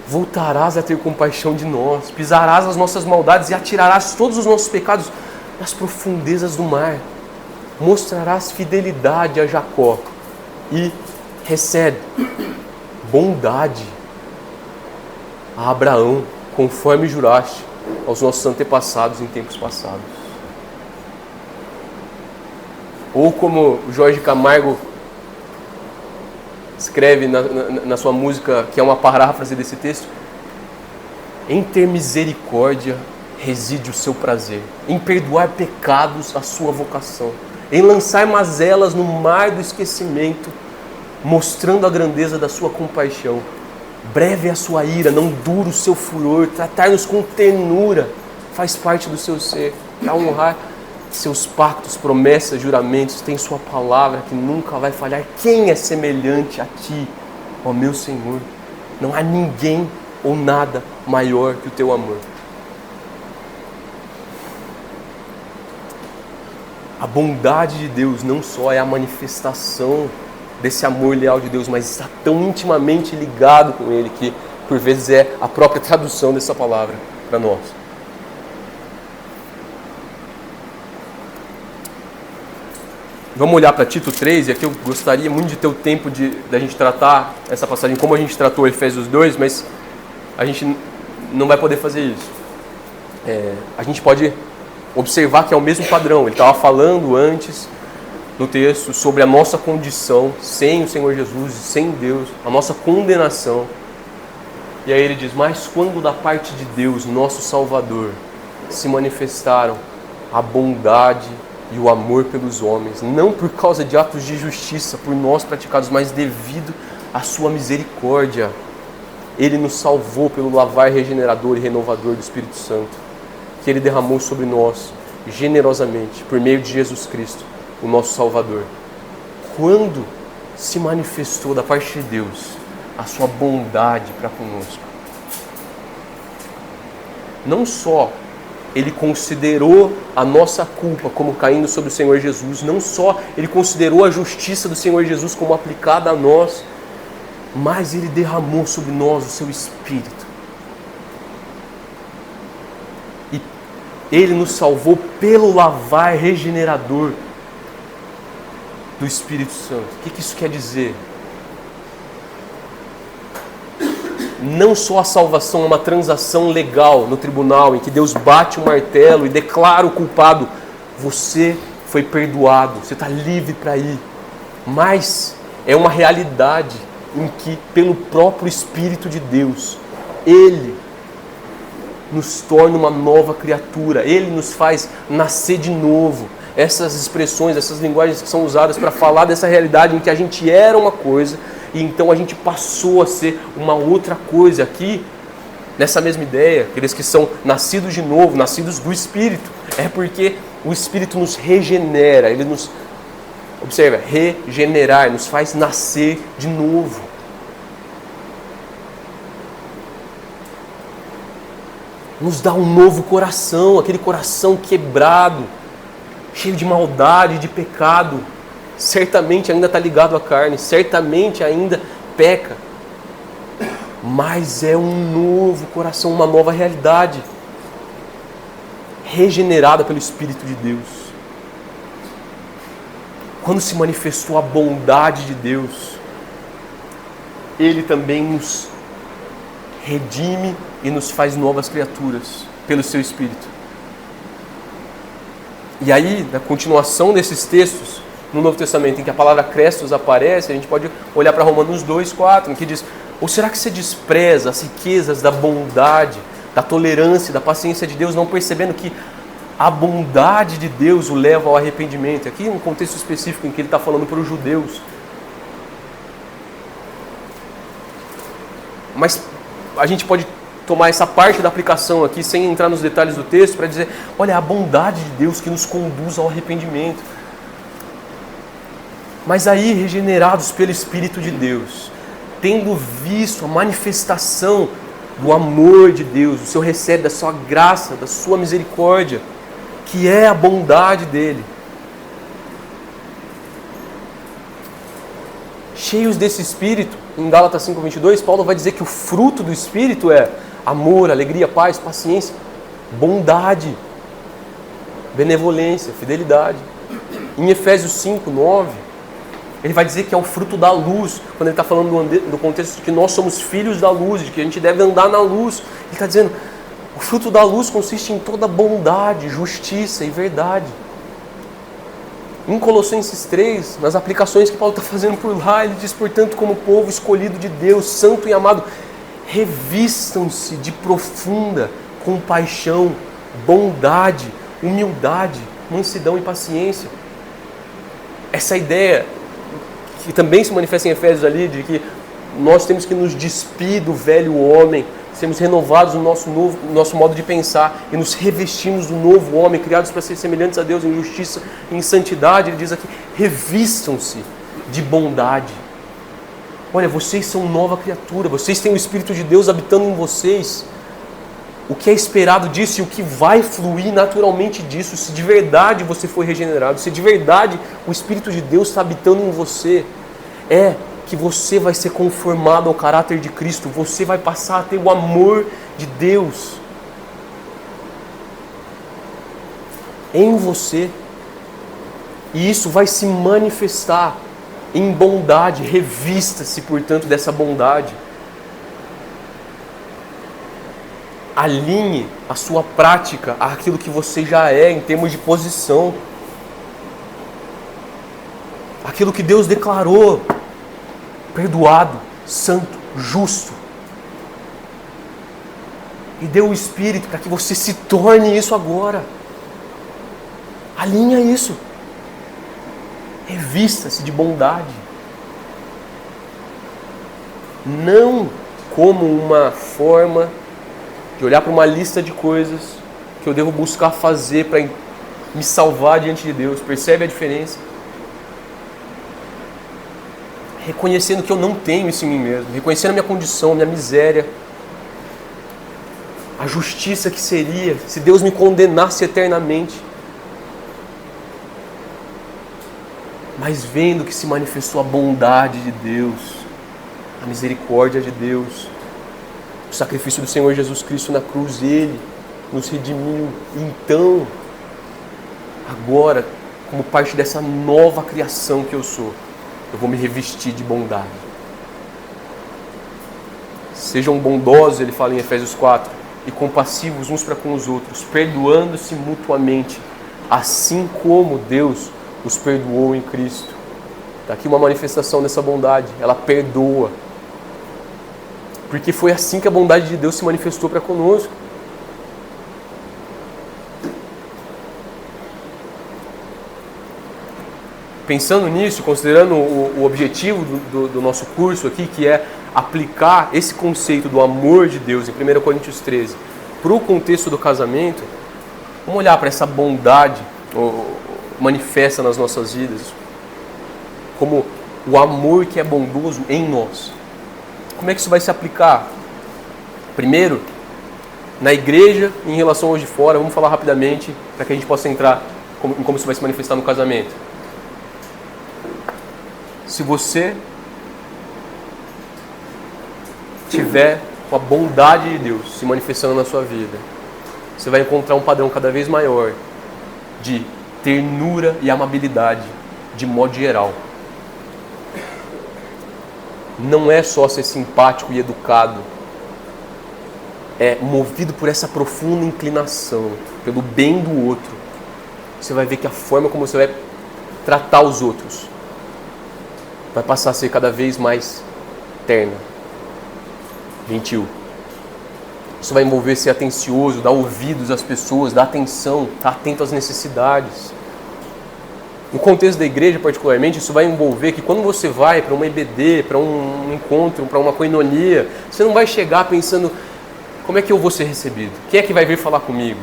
voltarás a ter compaixão de nós, pisarás as nossas maldades e atirarás todos os nossos pecados nas profundezas do mar. Mostrarás fidelidade a Jacó e recebe bondade a Abraão, conforme juraste aos nossos antepassados em tempos passados. Ou como o Jorge Camargo escreve na sua música, que é uma paráfrase desse texto, em ter misericórdia reside o seu prazer, em perdoar pecados a sua vocação, em lançar mazelas no mar do esquecimento, mostrando a grandeza da sua compaixão. Breve é a sua ira, não dura o seu furor, tratar-nos com ternura faz parte do seu ser, para honrar seus pactos, promessas, juramentos, tem sua palavra que nunca vai falhar. Quem é semelhante a ti, ó meu Senhor? Não há ninguém ou nada maior que o teu amor. A bondade de Deus não só é a manifestação desse amor leal de Deus, mas está tão intimamente ligado com Ele que, por vezes, é a própria tradução dessa palavra para nós. Vamos olhar para Tito 3, e aqui eu gostaria muito de ter o tempo da gente tratar essa passagem como a gente tratou Efésios 2, mas a gente não vai poder fazer isso. A gente pode observar que é o mesmo padrão. Ele estava falando antes no texto sobre a nossa condição sem o Senhor Jesus, sem Deus, a nossa condenação. E aí ele diz, mas quando da parte de Deus, nosso Salvador, se manifestaram a bondade e o amor pelos homens, não por causa de atos de justiça por nós praticados, mas devido à sua misericórdia, Ele nos salvou pelo lavar regenerador e renovador do Espírito Santo, que Ele derramou sobre nós generosamente, por meio de Jesus Cristo, o nosso Salvador. Quando se manifestou da parte de Deus a sua bondade para conosco, não só Ele considerou a nossa culpa como caindo sobre o Senhor Jesus, não só Ele considerou a justiça do Senhor Jesus como aplicada a nós, mas Ele derramou sobre nós o seu Espírito. E Ele nos salvou pelo lavar regenerador do Espírito Santo. O que isso quer dizer? Não só a salvação é uma transação legal no tribunal, em que Deus bate o martelo e declara o culpado, você foi perdoado, você está livre para ir. Mas é uma realidade em que, pelo próprio Espírito de Deus, Ele nos torna uma nova criatura, Ele nos faz nascer de novo. Essas expressões, essas linguagens que são usadas para falar dessa realidade em que a gente era uma coisa, e então a gente passou a ser uma outra coisa. Aqui, nessa mesma ideia, aqueles que são nascidos de novo, nascidos do Espírito, é porque o Espírito nos regenera, Ele nos, observa, regenerar, nos faz nascer de novo. Nos dá um novo coração, aquele coração quebrado, cheio de maldade, de pecado, certamente ainda está ligado à carne, certamente ainda peca, mas é um novo coração, uma nova realidade, regenerada pelo Espírito de Deus. Quando se manifestou a bondade de Deus, Ele também nos redime e nos faz novas criaturas pelo seu Espírito. E aí, na continuação desses textos, no Novo Testamento, em que a palavra Crestos aparece, a gente pode olhar para Romanos 2,4, em que diz, ou será que você despreza as riquezas da bondade, da tolerância, da paciência de Deus, não percebendo que a bondade de Deus o leva ao arrependimento? Aqui, no contexto específico em que ele está falando para os judeus. Mas a gente pode tomar essa parte da aplicação aqui, sem entrar nos detalhes do texto, para dizer, olha, a bondade de Deus que nos conduz ao arrependimento. Mas aí, regenerados pelo Espírito de Deus, tendo visto a manifestação do amor de Deus, o Senhor recebe da sua graça, da sua misericórdia, que é a bondade dele. Cheios desse Espírito, em Gálatas 5:22, Paulo vai dizer que o fruto do Espírito é amor, alegria, paz, paciência, bondade, benevolência, fidelidade. Em Efésios 5:9, ele vai dizer que é o fruto da luz, quando ele está falando do contexto de que nós somos filhos da luz, de que a gente deve andar na luz. Ele está dizendo, o fruto da luz consiste em toda bondade, justiça e verdade. Em Colossenses 3, nas aplicações que Paulo está fazendo por lá, ele diz, portanto, como povo escolhido de Deus, santo e amado, revistam-se de profunda compaixão, bondade, humildade, mansidão e paciência. Essa ideia que também se manifesta em Efésios ali, de que nós temos que nos despir do velho homem, sermos renovados no nosso modo de pensar e nos revestimos do novo homem, criados para ser semelhantes a Deus em justiça e em santidade. Ele diz aqui, revistam-se de bondade. Olha, vocês são nova criatura, vocês têm o Espírito de Deus habitando em vocês. O que é esperado disso e o que vai fluir naturalmente disso, se de verdade você foi regenerado, se de verdade o Espírito de Deus está habitando em você, é que você vai ser conformado ao caráter de Cristo, você vai passar a ter o amor de Deus em você. E isso vai se manifestar em bondade. Revista-se, portanto, dessa bondade. Alinhe a sua prática àquilo que você já é em termos de posição. Aquilo que Deus declarou: perdoado, santo, justo. E deu o Espírito para que você se torne isso agora. Alinha isso. Revista-se de bondade. Não como uma forma de olhar para uma lista de coisas que eu devo buscar fazer para me salvar diante de Deus. Percebe a diferença? Reconhecendo que eu não tenho isso em mim mesmo. Reconhecendo a minha condição, a minha miséria. A justiça que seria se Deus me condenasse eternamente. Mas vendo que se manifestou a bondade de Deus, a misericórdia de Deus, o sacrifício do Senhor Jesus Cristo na cruz, Ele nos redimiu. Então, agora, como parte dessa nova criação que eu sou, eu vou me revestir de bondade. Sejam bondosos, ele fala em Efésios 4, e compassivos uns para com os outros, perdoando-se mutuamente, assim como Deus os perdoou em Cristo. Está aqui uma manifestação dessa bondade. Ela perdoa. Porque foi assim que a bondade de Deus se manifestou para conosco. Pensando nisso, considerando o objetivo do nosso curso aqui, que é aplicar esse conceito do amor de Deus em 1 Coríntios 13 para o contexto do casamento, vamos olhar para essa bondade manifesta nas nossas vidas como o amor que é bondoso em nós. Como é que isso vai se aplicar? Primeiro, na igreja e em relação aos de fora. Vamos falar rapidamente para que a gente possa entrar em como isso vai se manifestar no casamento. Se você tiver com a bondade de Deus se manifestando na sua vida, você vai encontrar um padrão cada vez maior de ternura e amabilidade, de modo geral. Não é só ser simpático e educado, é movido por essa profunda inclinação, pelo bem do outro. Você vai ver que a forma como você vai tratar os outros vai passar a ser cada vez mais terna, gentil. Isso vai envolver ser atencioso, dar ouvidos às pessoas, dar atenção, estar atento às necessidades. No contexto da igreja, particularmente, isso vai envolver que quando você vai para uma EBD, para um encontro, para uma koinonia, você não vai chegar pensando: como é que eu vou ser recebido? Quem é que vai vir falar comigo?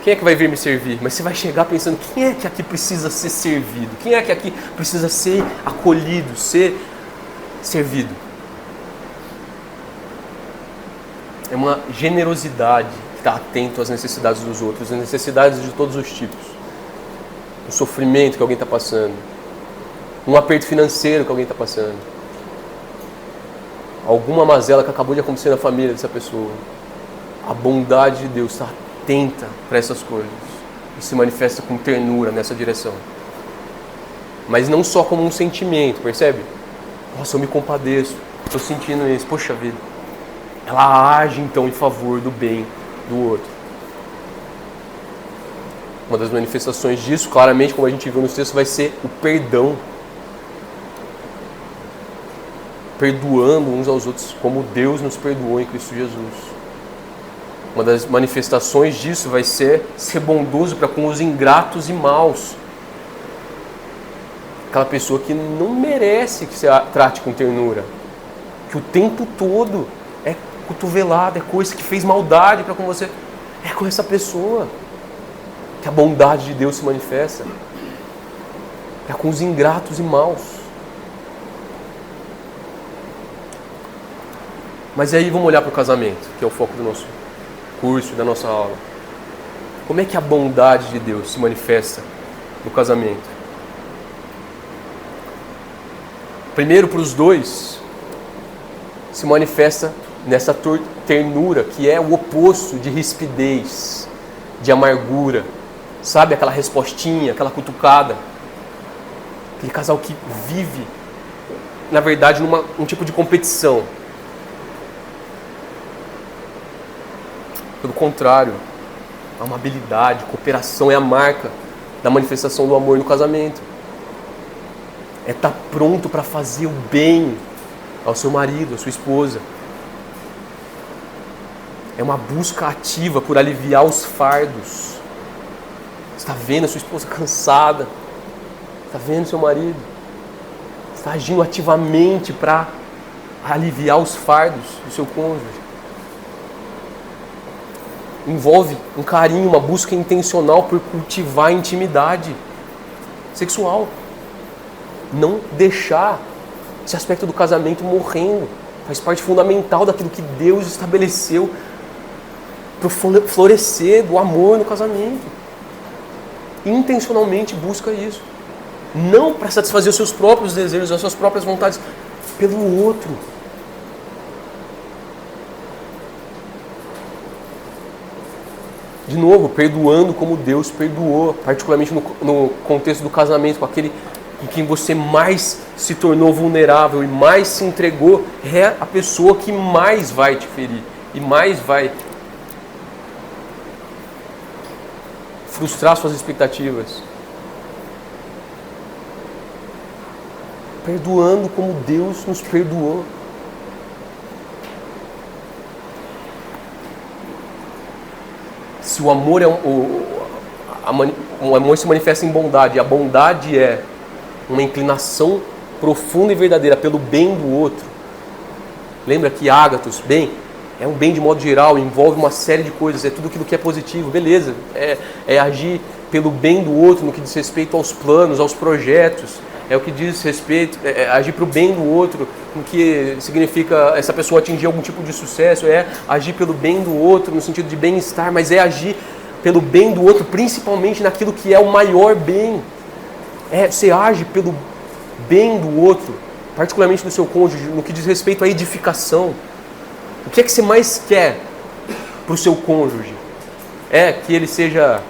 Quem é que vai vir me servir? Mas você vai chegar pensando: quem é que aqui precisa ser servido? Quem é que aqui precisa ser acolhido, ser servido? É uma generosidade que está atento às necessidades dos outros, às necessidades de todos os tipos. O sofrimento que alguém está passando, um aperto financeiro que alguém está passando, alguma mazela que acabou de acontecer na família dessa pessoa. A bondade de Deus está atenta para essas coisas e se manifesta com ternura nessa direção. Mas não só como um sentimento, percebe? Nossa, eu me compadeço, estou sentindo isso, poxa vida. Ela age então em favor do bem do outro. Uma das manifestações disso, claramente, como a gente viu nos textos, vai ser o perdão. Perdoando uns aos outros, como Deus nos perdoou em Cristo Jesus. Uma das manifestações disso vai ser bondoso para com os ingratos e maus. Aquela pessoa que não merece que você trate com ternura, que o tempo todo é cotovelada, é coisa que fez maldade para com você. É com essa pessoa que a bondade de Deus se manifesta. É com os ingratos e maus. Mas aí vamos olhar para o casamento, que é o foco do nosso curso, da nossa aula. Como é que a bondade de Deus se manifesta no casamento? Primeiro, para os dois, se manifesta nessa ternura, que é o oposto de rispidez, de amargura, Sabe, aquela respostinha, aquela cutucada. Aquele casal que vive, na verdade, um tipo de competição. Pelo contrário, a amabilidade, cooperação é a marca da manifestação do amor no casamento. É estar pronto para fazer o bem ao seu marido, à sua esposa. É uma busca ativa por aliviar os fardos. Você está vendo a sua esposa cansada? Está vendo seu marido? Está agindo ativamente para aliviar os fardos do seu cônjuge. Envolve um carinho, uma busca intencional por cultivar a intimidade sexual. Não deixar esse aspecto do casamento morrendo. Faz parte fundamental daquilo que Deus estabeleceu para o florescer do amor no casamento. Intencionalmente busca isso. Não para satisfazer os seus próprios desejos, as suas próprias vontades, pelo outro. De novo, perdoando como Deus perdoou, particularmente no contexto do casamento, com aquele com quem você mais se tornou vulnerável e mais se entregou, é a pessoa que mais vai te ferir e mais vai frustrar suas expectativas. Perdoando como Deus nos perdoou. Se o amor o amor se manifesta em bondade, e a bondade é uma inclinação profunda e verdadeira pelo bem do outro. Lembra que ágatos, bem, é um bem de modo geral, envolve uma série de coisas, é tudo aquilo que é positivo, beleza. É agir pelo bem do outro no que diz respeito aos planos, aos projetos, é o que diz respeito, agir para o bem do outro, no que significa essa pessoa atingir algum tipo de sucesso, é agir pelo bem do outro no sentido de bem-estar, mas é agir pelo bem do outro, principalmente naquilo que é o maior bem. Você age pelo bem do outro, particularmente do seu cônjuge, no que diz respeito à edificação. O que é que você mais quer para o seu cônjuge? É que ele seja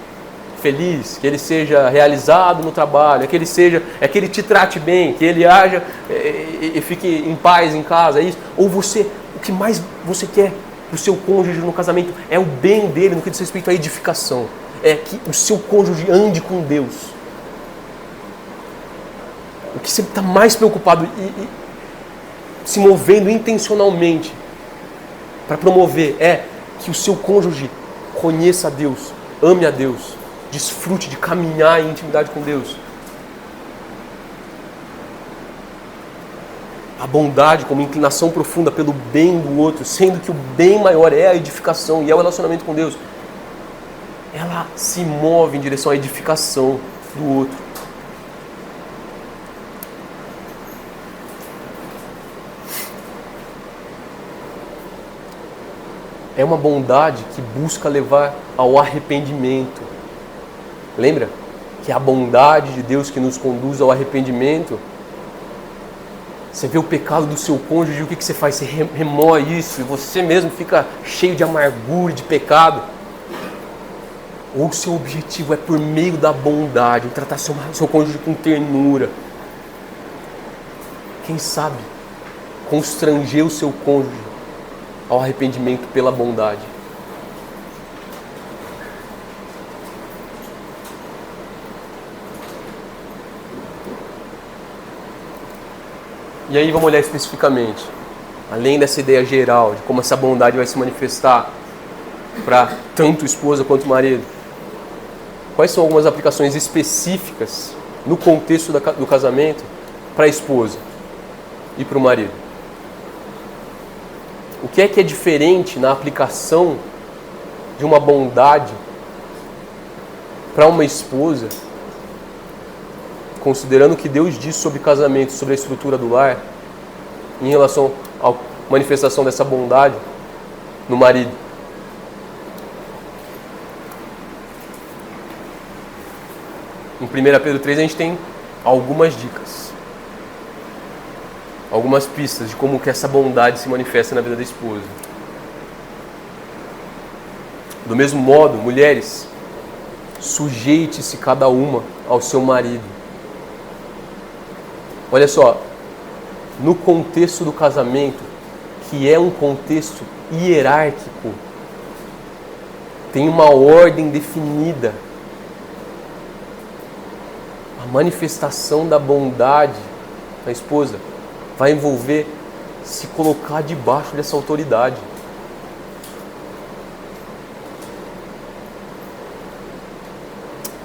feliz, que ele seja realizado no trabalho, que ele te trate bem, que ele haja e fique em paz em casa, é isso? Ou o que mais você quer para o seu cônjuge no casamento é o bem dele no que diz respeito à edificação. É que o seu cônjuge ande com Deus. O que você está mais preocupado e se movendo intencionalmente para promover é que o seu cônjuge conheça a Deus, ame a Deus, desfrute de caminhar em intimidade com Deus. A bondade como inclinação profunda pelo bem do outro, sendo que o bem maior é a edificação e é o relacionamento com Deus. Ela se move em direção à edificação do outro. É uma bondade que busca levar ao arrependimento. Lembra? Que é a bondade de Deus que nos conduz ao arrependimento. Você vê o pecado do seu cônjuge, o que você faz? Você remoe isso e você mesmo fica cheio de amargura, de pecado. Ou o seu objetivo é por meio da bondade, tratar seu cônjuge com ternura. Quem sabe constranger o seu cônjuge ao arrependimento pela bondade. E aí vamos olhar especificamente, além dessa ideia geral de como essa bondade vai se manifestar para tanto esposa quanto marido. Quais são algumas aplicações específicas no contexto do casamento para a esposa e para o marido? O que é diferente na aplicação de uma bondade para uma esposa, considerando o que Deus diz sobre casamento, sobre a estrutura do lar, em relação à manifestação dessa bondade no marido? Em 1 Pedro 3 a gente tem algumas dicas, algumas pistas de como que essa bondade se manifesta na vida da esposa. Do mesmo modo, mulheres, Sujeite-se cada uma ao seu marido. Olha só, no contexto do casamento, que é um contexto hierárquico, tem uma ordem definida. A manifestação da bondade na esposa vai envolver se colocar debaixo dessa autoridade.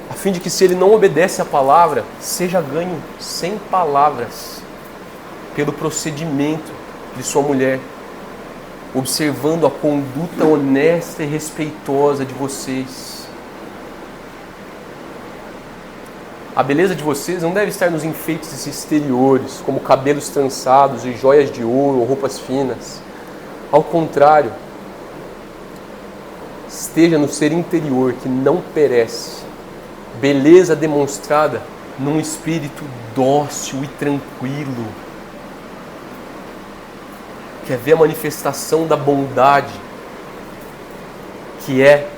A fim de que, se ele não obedece à palavra, seja ganho sem palavras pelo procedimento de sua mulher, observando a conduta honesta e respeitosa de vocês. A beleza de vocês não deve estar nos enfeites exteriores, como cabelos trançados e joias de ouro ou roupas finas. Ao contrário, esteja no ser interior que não perece, beleza demonstrada num espírito dócil e tranquilo. Quer ver a manifestação da bondade, que é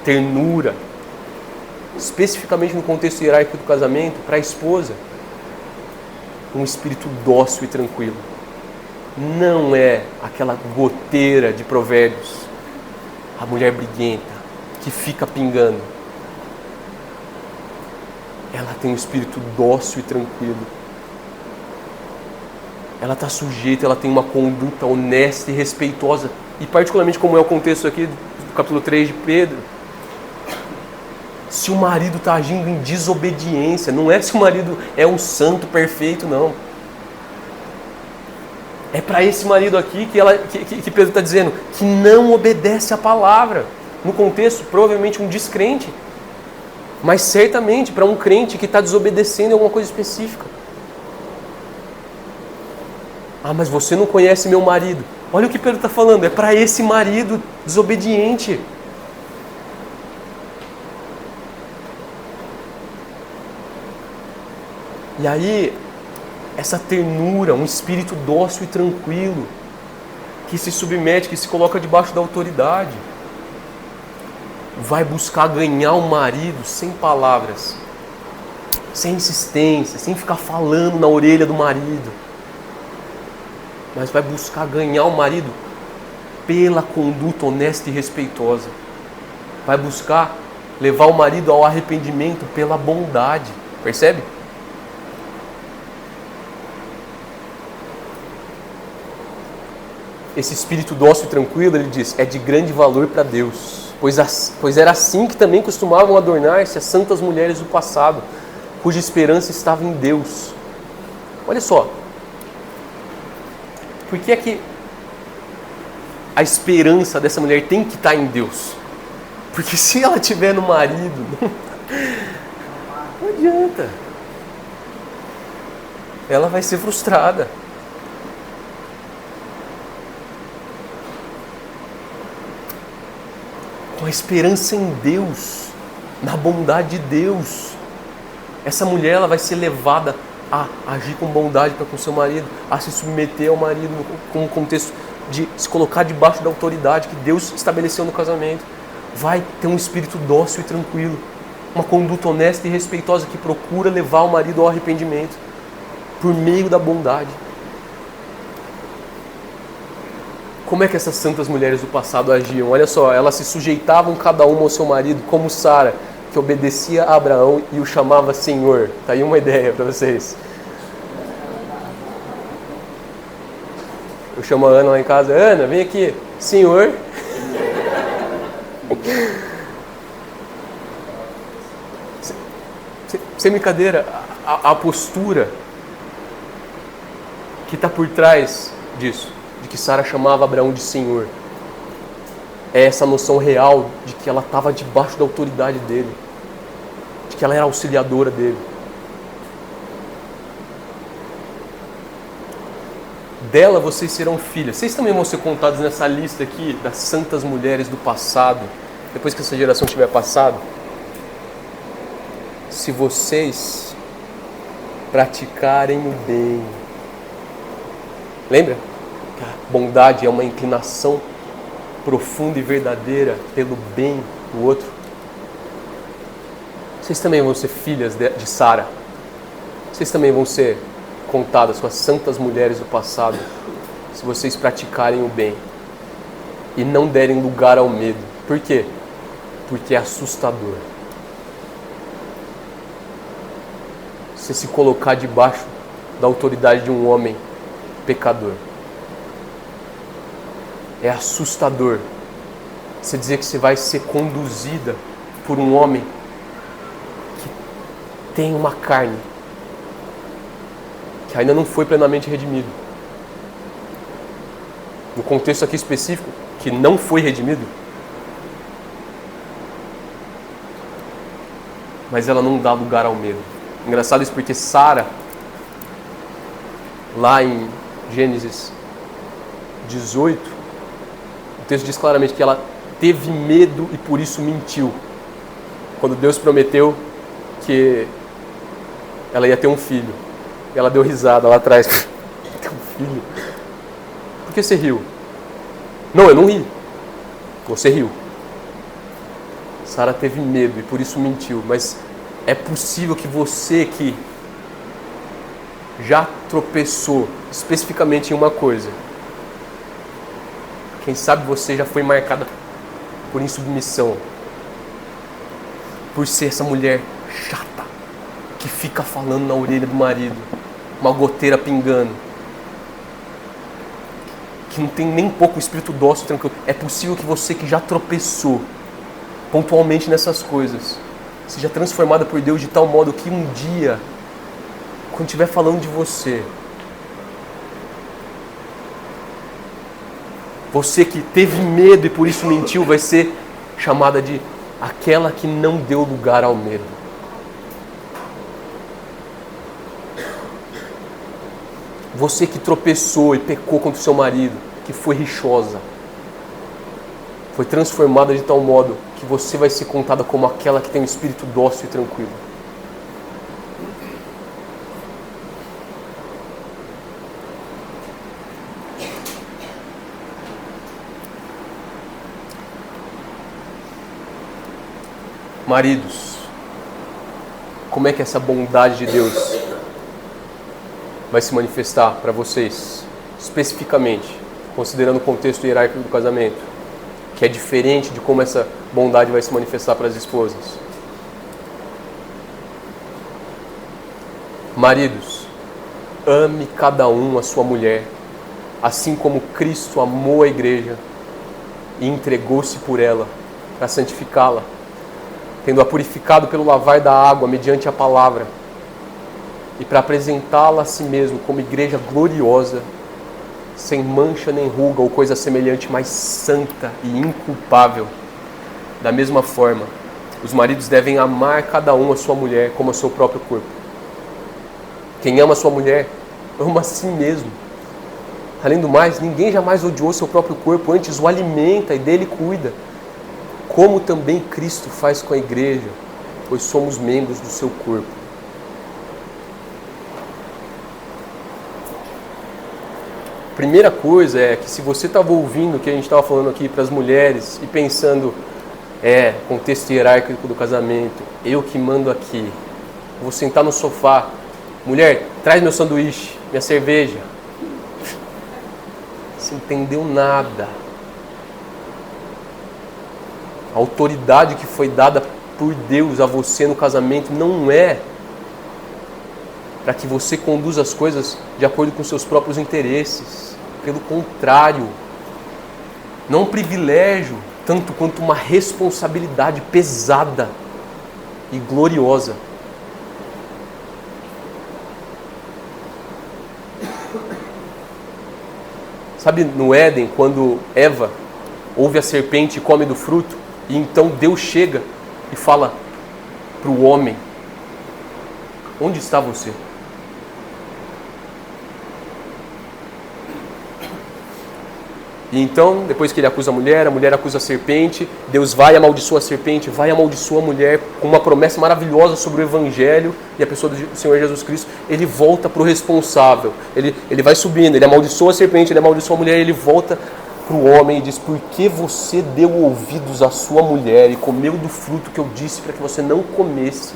ternura, especificamente no contexto hierárquico do casamento, para a esposa, um espírito dócil e tranquilo. Não é aquela goteira de Provérbios, a mulher briguenta, que fica pingando. Ela tem um espírito dócil e tranquilo. Ela está sujeita, ela tem uma conduta honesta e respeitosa. E particularmente, como é o contexto aqui do capítulo 3 de Pedro, se o marido está agindo em desobediência, não é se o marido é um santo perfeito, não. É para esse marido aqui que Pedro está dizendo, que não obedece à palavra. No contexto, provavelmente um descrente. Mas certamente para um crente que está desobedecendo em alguma coisa específica. Ah, mas você não conhece meu marido. Olha o que Pedro está falando, é para esse marido desobediente. E aí, essa ternura, um espírito dócil e tranquilo, que se submete, que se coloca debaixo da autoridade, vai buscar ganhar o marido sem palavras, sem insistência, sem ficar falando na orelha do marido, mas vai buscar ganhar o marido pela conduta honesta e respeitosa. Vai buscar levar o marido ao arrependimento pela bondade. Percebe? Esse espírito dócil e tranquilo, ele diz, é de grande valor para Deus, pois era assim que também costumavam adornar-se as santas mulheres do passado, cuja esperança estava em Deus. Olha só, por que é que a esperança dessa mulher tem que estar em Deus? Porque se ela estiver no marido, não adianta. Ela vai ser frustrada. Com a esperança em Deus, na bondade de Deus, essa mulher ela vai ser levada a agir com bondade para com seu marido, a se submeter ao marido com um contexto de se colocar debaixo da autoridade que Deus estabeleceu no casamento. Vai ter um espírito dócil e tranquilo, uma conduta honesta e respeitosa que procura levar o marido ao arrependimento por meio da bondade. Como é que essas santas mulheres do passado agiam? Olha só, elas se sujeitavam cada uma ao seu marido, como Sara, que obedecia a Abraão e o chamava Senhor. Tá aí uma ideia para vocês. Eu chamo a Ana lá em casa, Ana, vem aqui, Senhor. Sem brincadeira, a postura que está por trás disso, de que Sara chamava Abraão de Senhor, é essa noção real de que ela estava debaixo da autoridade dele, de que ela era auxiliadora dele. Dela vocês serão filhas. Vocês também vão ser contados nessa lista aqui das santas mulheres do passado, depois que essa geração tiver passado. Se vocês praticarem o bem. Lembra? A bondade é uma inclinação profunda e verdadeira pelo bem do outro. Vocês também vão ser filhas de Sara. Vocês também vão ser contadas com as santas mulheres do passado, se vocês praticarem o bem e não derem lugar ao medo. Por quê? Porque é assustador. Você se colocar debaixo da autoridade de um homem pecador. É assustador você dizer que você vai ser conduzida por um homem que tem uma carne que ainda não foi plenamente redimido. No contexto aqui específico, que não foi redimido, mas ela não dá lugar ao medo. Engraçado isso porque Sara, lá em Gênesis 18, o texto diz claramente que ela teve medo e por isso mentiu. Quando Deus prometeu que ela ia ter um filho, ela deu risada lá atrás. Ter um filho? Por que você riu? Não, eu não ri. Você riu. Sara teve medo e por isso mentiu, mas é possível que você que já tropeçou especificamente em uma coisa, quem sabe você já foi marcada por insubmissão, por ser essa mulher chata, que fica falando na orelha do marido, uma goteira pingando, que não tem nem pouco espírito dócil, tranquilo. É possível que você que já tropeçou pontualmente nessas coisas, seja transformada por Deus de tal modo que um dia, quando estiver falando de você, você que teve medo e por isso mentiu, vai ser chamada de aquela que não deu lugar ao medo. Você que tropeçou e pecou contra o seu marido, que foi rixosa, foi transformada de tal modo que você vai ser contada como aquela que tem um espírito dócil e tranquilo. Maridos, como é que essa bondade de Deus vai se manifestar para vocês, especificamente, considerando o contexto hierárquico do casamento, que é diferente de como essa bondade vai se manifestar para as esposas? Maridos, ame cada um a sua mulher, assim como Cristo amou a igreja e entregou-se por ela para santificá-la, tendo-a purificado pelo lavar da água mediante a palavra, e para apresentá-la a si mesmo como igreja gloriosa, sem mancha nem ruga ou coisa semelhante, mas santa e inculpável. Da mesma forma, os maridos devem amar cada um a sua mulher como a seu próprio corpo. Quem ama a sua mulher, ama a si mesmo. Além do mais, ninguém jamais odiou seu próprio corpo, antes o alimenta e dele cuida, como também Cristo faz com a igreja, pois somos membros do seu corpo. Primeira coisa é que se você estava ouvindo o que a gente estava falando aqui para as mulheres e pensando, contexto hierárquico do casamento, eu que mando aqui, vou sentar no sofá, mulher, traz meu sanduíche, minha cerveja. Você não entendeu nada. A autoridade que foi dada por Deus a você no casamento não é para que você conduza as coisas de acordo com seus próprios interesses. Pelo contrário, não um privilégio, tanto quanto uma responsabilidade pesada e gloriosa. Sabe no Éden, quando Eva ouve a serpente e come do fruto, e então Deus chega e fala para o homem: onde está você? E então, depois que ele acusa a mulher acusa a serpente, Deus vai e amaldiçoa a serpente, vai e amaldiçoa a mulher, com uma promessa maravilhosa sobre o Evangelho e a pessoa do Senhor Jesus Cristo. Ele volta para o responsável, ele vai subindo, ele amaldiçoa a serpente, ele amaldiçoa a mulher, ele volta para o homem e diz: por que você deu ouvidos à sua mulher e comeu do fruto que eu disse para que você não comesse?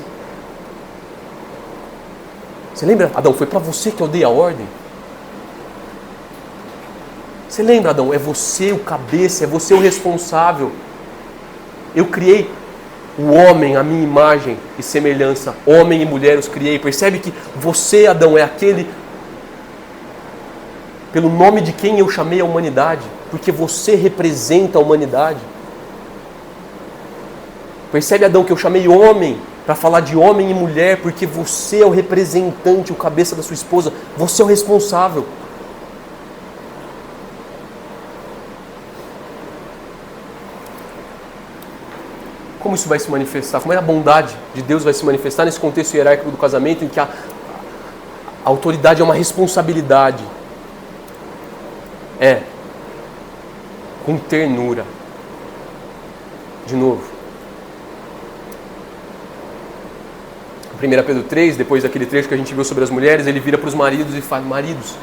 Você lembra, Adão? Foi para você que eu dei a ordem. Você lembra, Adão? É você o cabeça, é você o responsável. Eu criei o homem, a minha imagem e semelhança. Homem e mulher os criei. Percebe que você, Adão, é aquele pelo nome de quem eu chamei a humanidade. Porque você representa a humanidade. Percebe, Adão, que eu chamei homem para falar de homem e mulher, porque você é o representante, o cabeça da sua esposa. Você é o responsável. Como isso vai se manifestar? Como é a bondade de Deus vai se manifestar nesse contexto hierárquico do casamento, em que a autoridade é uma responsabilidade? É com ternura. De novo. 1 Pedro 3, depois daquele trecho que a gente viu sobre as mulheres, ele vira para os maridos e fala: maridos,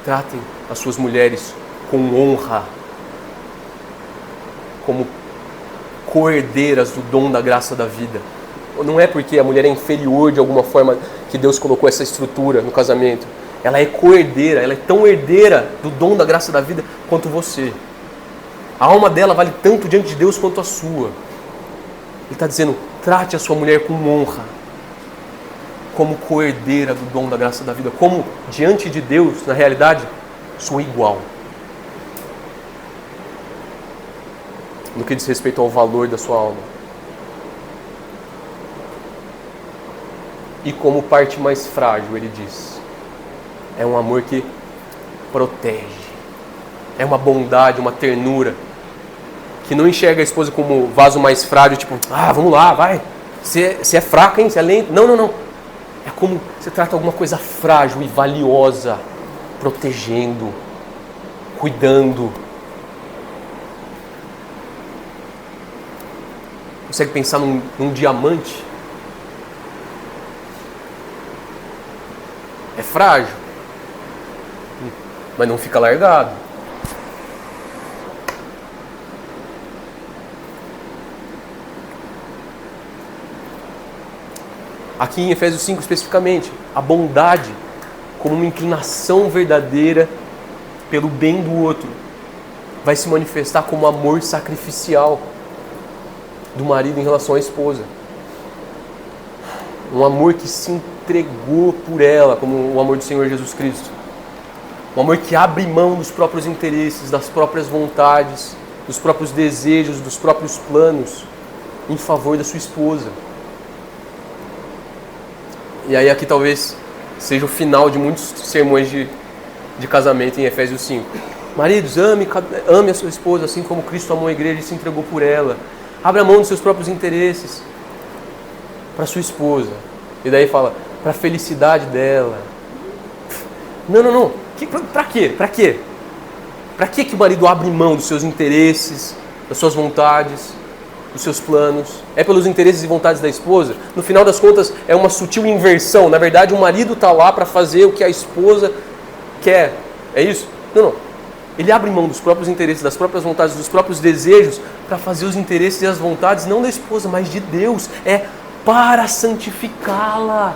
tratem as suas mulheres com honra, como co-herdeiras do dom da graça da vida. Não é porque a mulher é inferior de alguma forma que Deus colocou essa estrutura no casamento. Ela é co-herdeira, ela é tão herdeira do dom da graça da vida quanto você. A alma dela vale tanto diante de Deus quanto a sua. Ele está dizendo: trate a sua mulher com honra, como co-herdeira do dom da graça da vida, como diante de Deus, na realidade, sua igual. No que diz respeito ao valor da sua alma. E como parte mais frágil, ele diz: é um amor que protege. É uma bondade, uma ternura, que não enxerga a esposa como vaso mais frágil, tipo, vamos lá, vai. Você é fraca, hein? Você é lento. Não. É como você trata alguma coisa frágil e valiosa, protegendo, cuidando. Consegue pensar num diamante? É frágil, mas não fica largado. Aqui em Efésios 5 especificamente, a bondade como uma inclinação verdadeira pelo bem do outro vai se manifestar como amor sacrificial do marido em relação à esposa. Um amor que se entregou por ela, como o amor do Senhor Jesus Cristo. Um amor que abre mão dos próprios interesses, das próprias vontades, dos próprios desejos, dos próprios planos, em favor da sua esposa. E aí aqui talvez seja o final de muitos sermões de casamento em Efésios 5. Maridos, ame a sua esposa assim como Cristo amou a igreja e se entregou por ela. Abra mão dos seus próprios interesses para sua esposa. E daí fala, para a felicidade dela. Não. Para quê? Para que o marido abre mão dos seus interesses, das suas vontades, dos seus planos? É pelos interesses e vontades da esposa? No final das contas, é uma sutil inversão. Na verdade, o marido está lá para fazer o que a esposa quer. É isso? Não. Ele abre mão dos próprios interesses, das próprias vontades, dos próprios desejos, para fazer os interesses e as vontades, não da esposa, mas de Deus. É para santificá-la.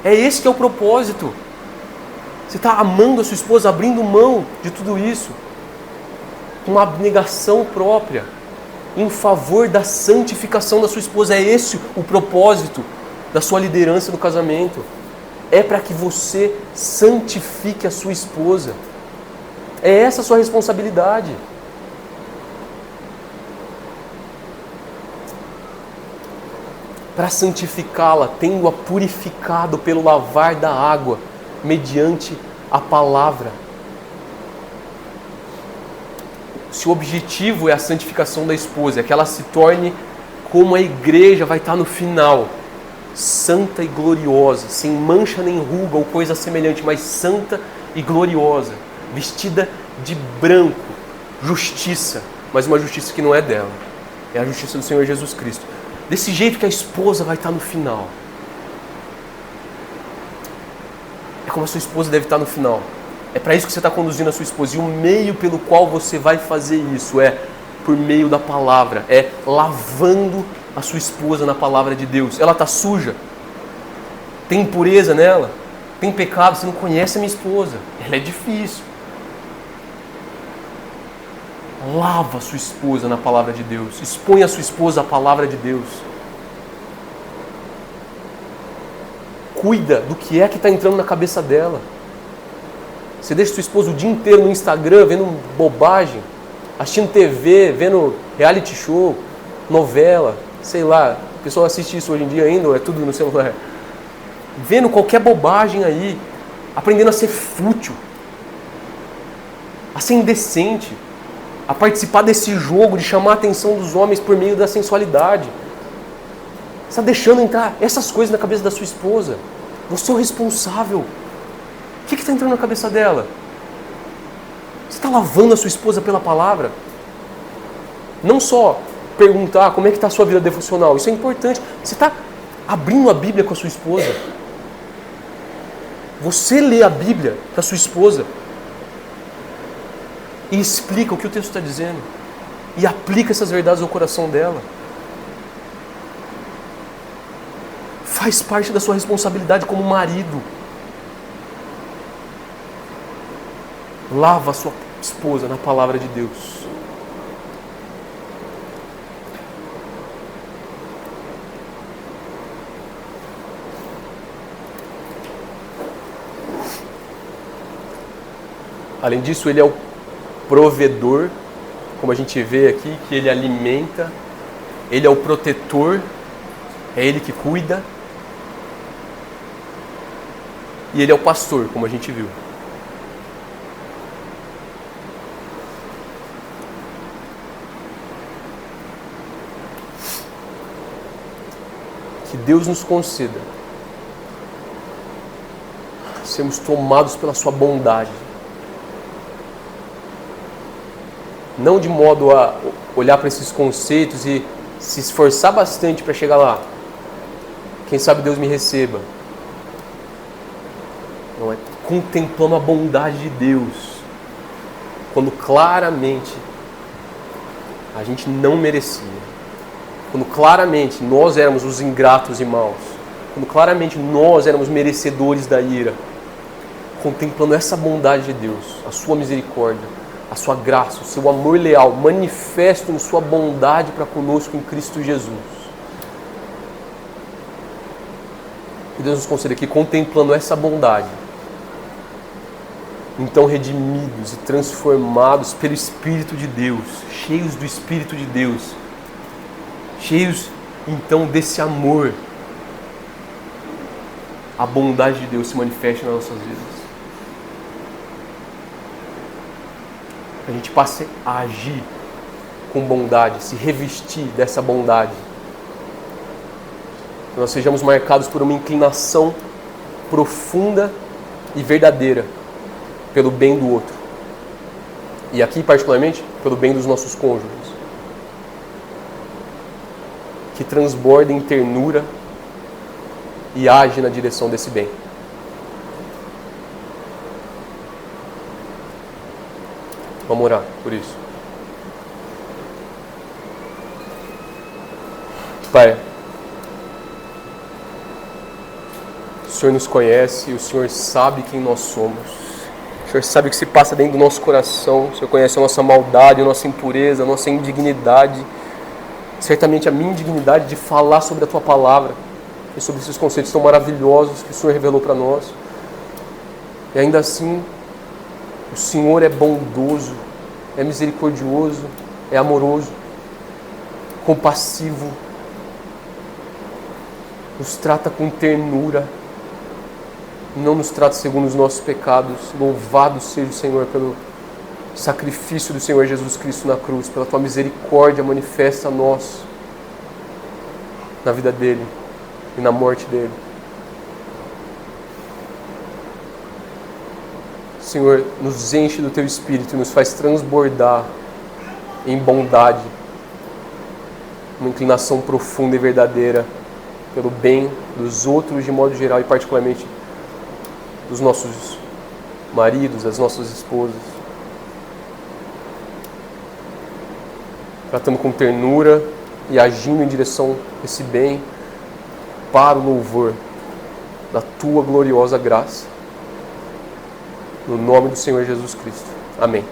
É esse que é o propósito. Você está amando a sua esposa, abrindo mão de tudo isso, com uma abnegação própria, em favor da santificação da sua esposa. É esse o propósito da sua liderança no casamento. É para que você santifique a sua esposa. É essa a sua responsabilidade. Para santificá-la, tendo-a purificado pelo lavar da água, mediante a palavra. Se o objetivo é a santificação da esposa, é que ela se torne como a igreja vai estar no final, santa e gloriosa, sem mancha nem ruga ou coisa semelhante, mas santa e gloriosa, vestida de branco, justiça, mas uma justiça que não é dela, é a justiça do Senhor Jesus Cristo. Desse jeito que a esposa vai estar no final. É como a sua esposa deve estar no final. É para isso que você está conduzindo a sua esposa. E o meio pelo qual você vai fazer isso é por meio da palavra. É lavando a sua esposa na palavra de Deus. Ela está suja? Tem impureza nela? Tem pecado? Você não conhece a minha esposa. Ela é difícil. Lava a sua esposa na palavra de Deus. Expõe a sua esposa à palavra de Deus. Cuida do que é que está entrando na cabeça dela. Você deixa sua esposa o dia inteiro no Instagram vendo bobagem, assistindo TV, vendo reality show, novela, sei lá. O pessoal assiste isso hoje em dia ainda ou é tudo no celular? Vendo qualquer bobagem aí, aprendendo a ser fútil, a ser indecente, a participar desse jogo de chamar a atenção dos homens por meio da sensualidade. Você está deixando entrar essas coisas na cabeça da sua esposa. Você é o responsável. O que está entrando na cabeça dela? Você está lavando a sua esposa pela palavra? Não só perguntar como é que está a sua vida devocional. Isso é importante. Você está abrindo a Bíblia com a sua esposa. Você lê a Bíblia para a sua esposa e explica o que o texto está dizendo. E aplica essas verdades ao coração dela. Faz parte da sua responsabilidade como marido. Lava a sua esposa na palavra de Deus. Além disso, ele é o provedor, como a gente vê aqui, que ele alimenta. Ele é o protetor, é ele que cuida. E ele é o pastor, como a gente viu. Que Deus nos conceda sermos tomados pela sua bondade. Não de modo a olhar para esses conceitos e se esforçar bastante para chegar lá. Quem sabe Deus me receba. Não é contemplando a bondade de Deus. Quando claramente a gente não merecia. Quando claramente nós éramos os ingratos e maus. Quando claramente nós éramos merecedores da ira. Contemplando essa bondade de Deus, a sua misericórdia, a sua graça, o seu amor leal, manifesto em sua bondade para conosco em Cristo Jesus. Que Deus nos conceda aqui, contemplando essa bondade, então redimidos e transformados pelo Espírito de Deus, cheios do Espírito de Deus, cheios então desse amor, a bondade de Deus se manifeste nas nossas vidas. A gente passe a agir com bondade, se revestir dessa bondade. Que nós sejamos marcados por uma inclinação profunda e verdadeira pelo bem do outro. E aqui, particularmente, pelo bem dos nossos cônjuges. Que transborde em ternura e age na direção desse bem. Vamos orar por isso. Pai, o Senhor nos conhece, o Senhor sabe quem nós somos. O Senhor sabe o que se passa dentro do nosso coração. O Senhor conhece a nossa maldade, a nossa impureza, a nossa indignidade. Certamente a minha indignidade de falar sobre a Tua Palavra e sobre esses conceitos tão maravilhosos que o Senhor revelou para nós. E ainda assim, o Senhor é bondoso, é misericordioso, é amoroso, compassivo, nos trata com ternura, não nos trata segundo os nossos pecados. Louvado seja o Senhor pelo sacrifício do Senhor Jesus Cristo na cruz, pela Tua misericórdia manifesta a nós, na vida dEle e na morte dEle. Senhor, nos enche do Teu Espírito e nos faz transbordar em bondade, uma inclinação profunda e verdadeira pelo bem dos outros de modo geral e particularmente dos nossos maridos, as nossas esposas. Tratando com ternura e agindo em direção a esse bem para o louvor da Tua gloriosa graça. No nome do Senhor Jesus Cristo. Amém.